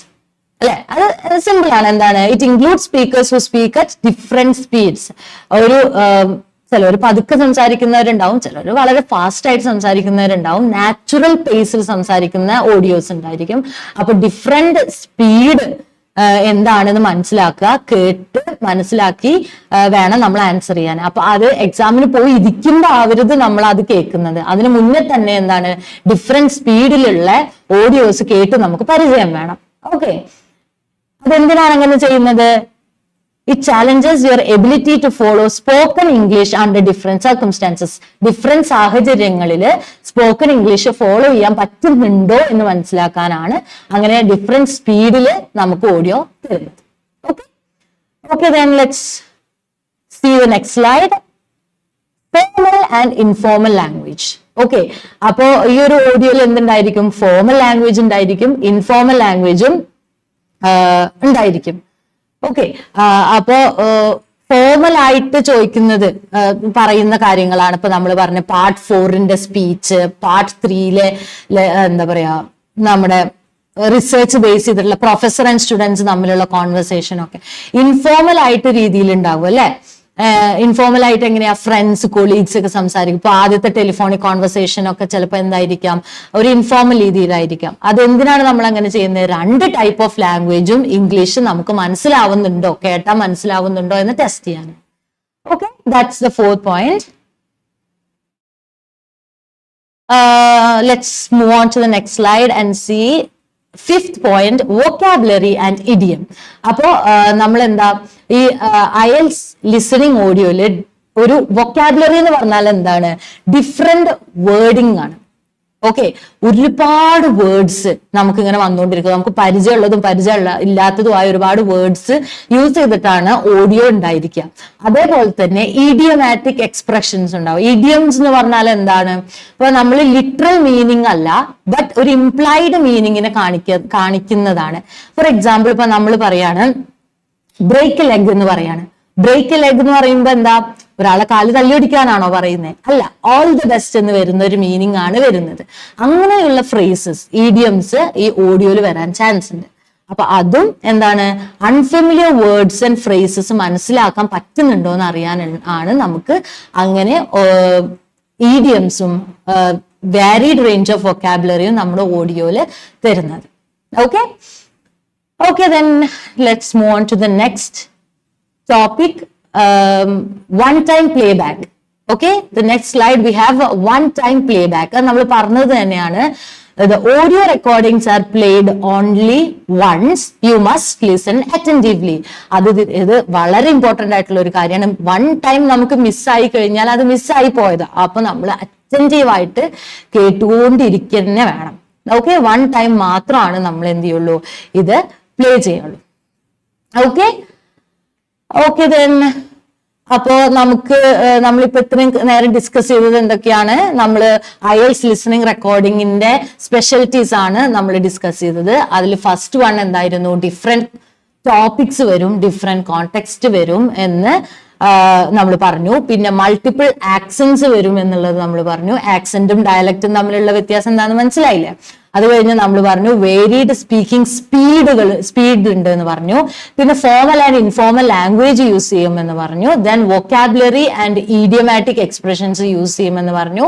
അല്ലെ, അത് സിമ്പിൾ ആണ്. എന്താണ്, it include speakers who speak at different speeds. ഒരു ചിലർ പതുക്കെ സംസാരിക്കുന്നവരുണ്ടാവും, ചിലർ വളരെ ഫാസ്റ്റ് ആയിട്ട് സംസാരിക്കുന്നവരുണ്ടാവും, നാച്ചുറൽ പേസിൽ സംസാരിക്കുന്ന ഓഡിയോസ് ഉണ്ടായിരിക്കും. അപ്പൊ ഡിഫറെന്റ് സ്പീഡ് എന്താണെന്ന് മനസ്സിലാക്കുക, കേട്ട് മനസ്സിലാക്കി വേണം നമ്മൾ ആൻസർ ചെയ്യാൻ. അപ്പൊ അത് എക്സാമിന് പോയി ഇരിക്കുമ്പോൾ ആവരുത് നമ്മൾ അത് കേൾക്കുന്നത്. അതിന് മുന്നേ തന്നെ എന്താണ്, ഡിഫറെന്റ് സ്പീഡിലുള്ള ഓഡിയോസ് കേട്ട് നമുക്ക് പരിചയം വേണം. ഓക്കെ, അതെന്തിനാണ് അങ്ങനെ ചെയ്യുന്നത്? It challenges your ability to follow spoken English under different circumstances. Different സാഹചര്യങ്ങളിൽ സ്പോക്കൺ ഇംഗ്ലീഷ് ഫോളോ ചെയ്യാൻ പറ്റുന്നുണ്ടോ എന്ന് മനസ്സിലാക്കാനാണ് അങ്ങനെ ഡിഫറെന്റ് സ്പീഡിൽ നമുക്ക് ഓഡിയോ തരുന്നത്. Okay okay, then let's see the next slide. Formal and informal language. Okay, അപ്പോ ഈ ഒരു ഓഡിയോയിൽ എന്തുണ്ടായിരിക്കും? ഫോർമൽ ലാംഗ്വേജ് ഉണ്ടായിരിക്കും, ഇൻഫോർമൽ ലാംഗ്വേജും ഉണ്ടായിരിക്കും. ഓക്കെ, അപ്പോ ഫോർമൽ ആയിട്ട് ചോദിക്കുന്നത് പറയുന്ന കാര്യങ്ങളാണ് ഇപ്പൊ നമ്മൾ പറഞ്ഞ പാർട്ട് 4ന്റെ സ്പീച്ച്, പാർട്ട് 3ലെ എന്താ പറയാ നമ്മുടെ റിസർച്ച് ബേസ് ചെയ്തിട്ടുള്ള പ്രൊഫസർ ആൻഡ് സ്റ്റുഡൻസ് തമ്മിലുള്ള കോൺവെർസേഷൻ ഒക്കെ ഇൻഫോർമൽ ആയിട്ട് രീതിയിൽ ഉണ്ടാവും അല്ലെ. ഇൻഫോർമൽ ആയിട്ട് എങ്ങനെയാ, ഫ്രണ്ട്സ്, കൊളീഗ്സ് ഒക്കെ സംസാരിക്കും. ഇപ്പൊ ആദ്യത്തെ ടെലിഫോണിക് കോൺവെർസേഷൻ ഒക്കെ ചിലപ്പോൾ എന്തായിരിക്കാം, ഒരു ഇൻഫോർമൽ രീതിയിലായിരിക്കാം. അതെന്തിനാണ് നമ്മൾ അങ്ങനെ ചെയ്യുന്നത്? 2 ടൈപ്പ് ഓഫ് ലാംഗ്വേജും ഇംഗ്ലീഷ് നമുക്ക് മനസ്സിലാവുന്നുണ്ടോ, കേട്ടാ മനസ്സിലാവുന്നുണ്ടോ എന്ന് ടെസ്റ്റ് ചെയ്യാൻ. Okay, that's the 4th point. Let's move on to the next slide and see 5th point, vocabulary and idiom. അപ്പോ നമ്മൾ എന്താ ഈ IELTS ലിസണിങ് ഓഡിയോയില് ഒരു വൊക്കാബുലറി എന്ന് പറഞ്ഞാൽ എന്താണ്, ഡിഫറെന്റ് വേർഡിംഗ് ആണ്. ഓക്കെ, ഒരുപാട് വേർഡ്സ് നമുക്ക് ഇങ്ങനെ വന്നുകൊണ്ടിരിക്കും. നമുക്ക് പരിചയമുള്ളതും ഇല്ലാത്തതുമായ ഒരുപാട് വേർഡ്സ് യൂസ് ചെയ്തിട്ടാണ് ഓഡിയോ ഉണ്ടായിരിക്കുക. അതേപോലെ തന്നെ ഇഡിയോമാറ്റിക് എക്സ്പ്രഷൻസ് ഉണ്ടാവും. ഇഡിയംസ് എന്ന് പറഞ്ഞാൽ എന്താണ്, ഇപ്പൊ നമ്മൾ ലിറ്ററൽ മീനിങ് അല്ല, ബട്ട് ഒരു ഇംപ്ലൈഡ് മീനിങ്ങിനെ കാണിക്കുന്നതാണ്. ഫോർ എക്സാമ്പിൾ ഇപ്പൊ നമ്മൾ പറയാണ് ബ്രേക്ക് ലെഗ് എന്ന് പറയാണ്. ബ്രേക്ക് ലെഗ് എന്ന് പറയുമ്പോ എന്താ, ഒരാളെ കാല് തല്ലിയൊടിക്കാനാണോ പറയുന്നത്? അല്ല, ഓൾ ദി ബെസ്റ്റ് എന്ന് വരുന്ന ഒരു മീനിങ് ആണ് വരുന്നത്. അങ്ങനെയുള്ള ഫ്രേസസ്, ഇഡിയംസ് ഈ ഓഡിയോയിൽ വരാൻ ചാൻസ് ഉണ്ട്. അപ്പൊ അതും എന്താണ്, അൺഫെമിലിയർ വേർഡ്സ് ആൻഡ് ഫ്രേസസ് മനസ്സിലാക്കാൻ പറ്റുന്നുണ്ടോ എന്ന് അറിയാൻ ആണ് നമുക്ക് അങ്ങനെ ഇഡിയംസും വാരീഡ് റേഞ്ച് ഓഫ് വൊക്കാബുലറിയും നമ്മുടെ ഓഡിയോയിൽ തരുന്നത്. Okay, Okay, then let's move on to the next topic, one-time playback. Okay, the next slide we have a one-time playback. നമ്മൾ പറഞ്ഞത് തന്നെയാണ്, the audio recordings are played only once. You must listen attentively. ഇത് വളരെ important ആയിട്ടുള്ള ഒരു കാര്യമാണ്. One time നമുക്ക് മിസ്സായി കഴിഞ്ഞാൽ അത് മിസ്സായി പോയത്, അപ്പൊ നമ്മൾ അറ്റൻറ്റീവ് ആയിട്ട് കേട്ടുകൊണ്ടിരിക്കുന്ന വേണം. ഓക്കെ, വൺ ടൈം മാത്രമാണ് നമ്മൾ എന്ത് ചെയ്യുള്ളൂ, ഇത് പ്ലേ ചെയ്യുള്ളൂ. ഓക്കെ ഓക്കെ ദെൻ അപ്പോ നമ്മളിപ്പോ ഇത്രയും നേരം ഡിസ്കസ് ചെയ്തത് എന്തൊക്കെയാണ്? നമ്മൾ IELTS ലിസണിംഗ് റെക്കോർഡിങ്ങിന്റെ സ്പെഷ്യാലിറ്റീസ് ആണ് നമ്മൾ ഡിസ്കസ് ചെയ്തത്. അതിൽ ഫസ്റ്റ് വൺ എന്തായിരുന്നു? ഡിഫറെന്റ് ടോപ്പിക്സ് വരും, ഡിഫറെന്റ് കോണ്ടെക്സ്റ്റ് വരും എന്ന് നമ്മൾ പറഞ്ഞു. പിന്നെ മൾട്ടിപ്പിൾ ആക്സൻസ് വരും എന്നുള്ളത് നമ്മൾ പറഞ്ഞു. ആക്സന്റും ഡയലക്റ്റും തമ്മിലുള്ള വ്യത്യാസം എന്താണെന്ന് മനസ്സിലായില്ലേ? അത് കഴിഞ്ഞ് നമ്മൾ പറഞ്ഞു വേരിഡ് സ്പീക്കിംഗ് സ്പീഡ് ഉണ്ട് എന്ന് പറഞ്ഞു. പിന്നെ formal and informal language use ചെയ്യുമെന്ന് പറഞ്ഞു. Then vocabulary and idiomatic expressions use ചെയ്യുമെന്ന് പറഞ്ഞു.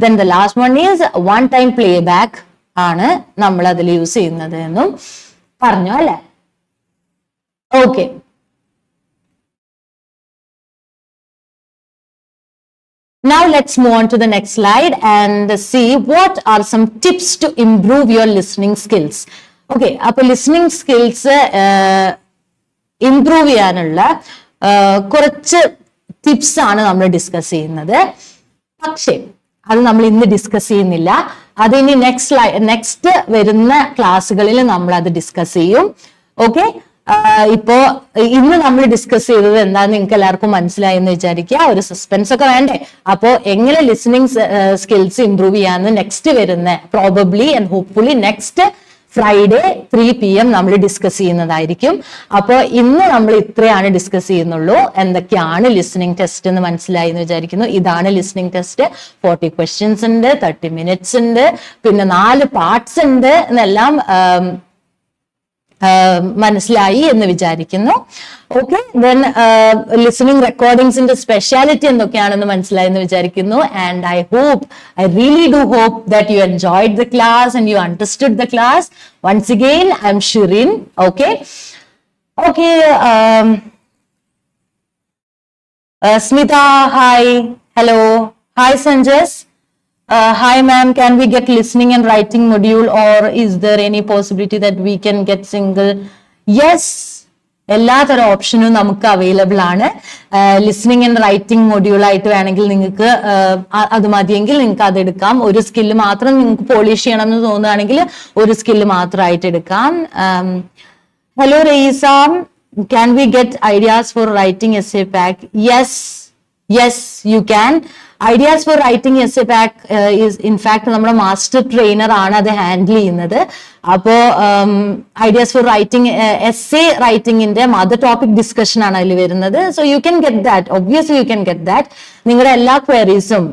Then the last one is one time play back ആണ് നമ്മൾ അതിൽ യൂസ് ചെയ്യുന്നത് എന്നും പറഞ്ഞു അല്ലെ? Okay, now let's move on to the next slide and see what are some tips to improve your listening skills. Okay, appo listening skills improve cheyanulla കുറച്ച് tips ആണ് നമ്മൾ ഡിസ്കസ് ചെയ്യുന്നത്. പക്ഷേ അത് നമ്മൾ ഇന്ന് ഡിസ്കസ് ചെയ്യുന്നില്ല. അത് ഇനി നെക്സ്റ്റ് വരുന്ന ക്ലാസ്സുകളിൽ നമ്മൾ അത് ഡിസ്കസ് ചെയ്യും. ഓക്കെ, ഇപ്പോ ഇന്ന് നമ്മൾ ഡിസ്കസ് ചെയ്തത് എന്താന്ന് നിങ്ങൾക്ക് എല്ലാവർക്കും മനസ്സിലായി എന്ന് വിചാരിക്കുക. ഒരു സസ്പെൻസ് ഒക്കെ വേണ്ടേ? അപ്പോ എങ്ങനെ ലിസണിങ് സ്കിൽസ് ഇംപ്രൂവ് ചെയ്യാന്ന് നെക്സ്റ്റ് വരുന്ന probably and hopefully next Friday 3 PM നമ്മൾ ഡിസ്കസ് ചെയ്യുന്നതായിരിക്കും. അപ്പോൾ ഇന്ന് നമ്മൾ ഇത്രയാണ് ഡിസ്കസ് ചെയ്യുന്നുള്ളൂ. എന്തൊക്കെയാണ് ലിസണിങ് ടെസ്റ്റ് എന്ന് മനസ്സിലായി എന്ന് വിചാരിക്കുന്നു. ഇതാണ് ലിസണിങ് ടെസ്റ്റ്. 40 ക്വസ്റ്റ്യൻസ് ഉണ്ട്, 30 മിനിറ്റ്സ് ഉണ്ട്, പിന്നെ 4 പാർട്സ് ഉണ്ട് എന്നെല്ലാം മനസ്സിലായി എന്ന് വിചാരിക്കുന്നു. ഓക്കെ, ദെൻ ലിസണിംഗ് റെക്കോർഡിംഗ്സിന്റെ സ്പെഷ്യാലിറ്റി എന്തൊക്കെയാണെന്ന് മനസ്സിലായി എന്ന് വിചാരിക്കുന്നു. And I really do hope that you enjoyed the class and you understood the class. Once again, I'm Shirin. Okay, Smita, hi, hello, hi Sanjas. Hi ma'am, can we get listening and writing module, or is there any possibility that we can get single? Yes, എല്ലാത്തരം ഓപ്ഷനും നമുക്ക് available ആണ്. Listening and writing module ആയിട്ട് വേണമെങ്കിൽ നിങ്ങൾക്ക് അത് മതിയെങ്കിൽ നിങ്ങൾക്ക് അത് എടുക്കാം. ഒരു സ്കില്ല് മാത്രം നിങ്ങൾക്ക് പോളിഷ് ചെയ്യണം എന്ന് തോന്നുകയാണെങ്കിൽ ഒരു സ്കില്ല് മാത്രമായിട്ട് എടുക്കാം. Hello Raisa, can we get ideas for writing essay pack? Yes, you can. Ideas for writing essay pack is in fact നമ്മുടെ മാസ്റ്റർ ട്രെയിനർ ആണ് അത് ഹാൻഡിൽ ചെയ്യുന്നത്. അപ്പോ ഐഡിയാസ് ഫോർ റൈറ്റിംഗ് എസ്സേ റൈറ്റിംഗിന്റെ മദർ ടോപ്പിക് ഡിസ്കഷൻ ആണ് അതിൽ വരുന്നത്. So you can get that, obviously you can get that. നിങ്ങളുടെ എല്ലാ ക്വയറീസും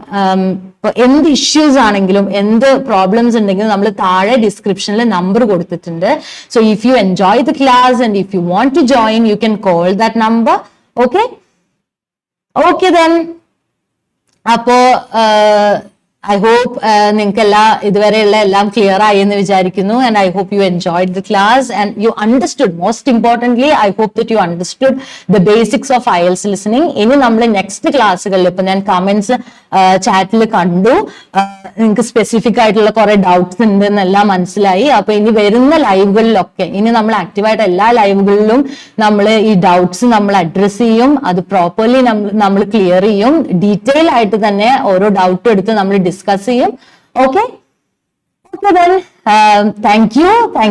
എന്ത് ഇഷ്യൂസ് ആണെങ്കിലും എന്ത് പ്രോബ്ലംസ് ഉണ്ടെങ്കിലും നമ്മൾ താഴെ ഡിസ്ക്രിപ്ഷനിൽ നമ്പർ കൊടുത്തിട്ടുണ്ട്. So if you enjoy the class and if you want to join you can call that number. Okay then അപ്പോ I hope നിങ്ങൾക്ക് ഇതുവരെയുള്ള എല്ലാം ക്ലിയർ ആയി എന്ന് വിചാരിക്കുന്നു. And I hope you enjoyed the class and you understood. Most importantly, I hope that you understood the basics of IELTS listening. ഇനി നമ്മൾ next ക്ലാസ്സുകളിൽ ഇപ്പൊ ഞാൻ കമന്റ്സ് ചാറ്റിൽ കണ്ടു, നിങ്ങൾക്ക് സ്പെസിഫിക് ആയിട്ടുള്ള കുറെ ഡൗട്ട്സ് ഉണ്ട് എന്നെല്ലാം മനസ്സിലായി. അപ്പൊ ഇനി വരുന്ന ലൈവുകളിലൊക്കെ ഇനി നമ്മൾ ആക്റ്റീവായിട്ട് എല്ലാ ലൈവുകളിലും നമ്മൾ ഈ ഡൗട്ട്സ് നമ്മൾ അഡ്രസ് ചെയ്യും. അത് പ്രോപ്പർലി നമ്മൾ ക്ലിയർ ചെയ്യും. ഡീറ്റെയിൽ ആയിട്ട് തന്നെ ഓരോ ഡൗട്ട് എടുത്ത് നമ്മൾ ഡിസ്കസ് ചെയ്യും. Okay then thank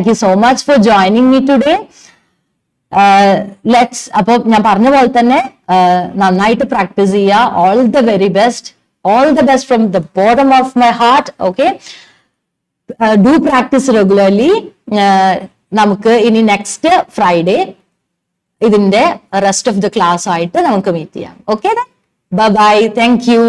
you so much for joining me today. അപ്പൊ ഞാൻ പറഞ്ഞ പോലെ തന്നെ നന്നായിട്ട് പ്രാക്ടീസ് ചെയ്യുക. all the best from the bottom of my heart. Okay, do practice regularly. നമുക്ക് ഇനി നെക്സ്റ്റ് ഫ്രൈഡേ ഇതിന്റെ റെസ്റ്റ് ഓഫ് ദ ക്ലാസ് ആയിട്ട് നമുക്ക് മീറ്റ് ചെയ്യാം. Okay, bye bye, thank you.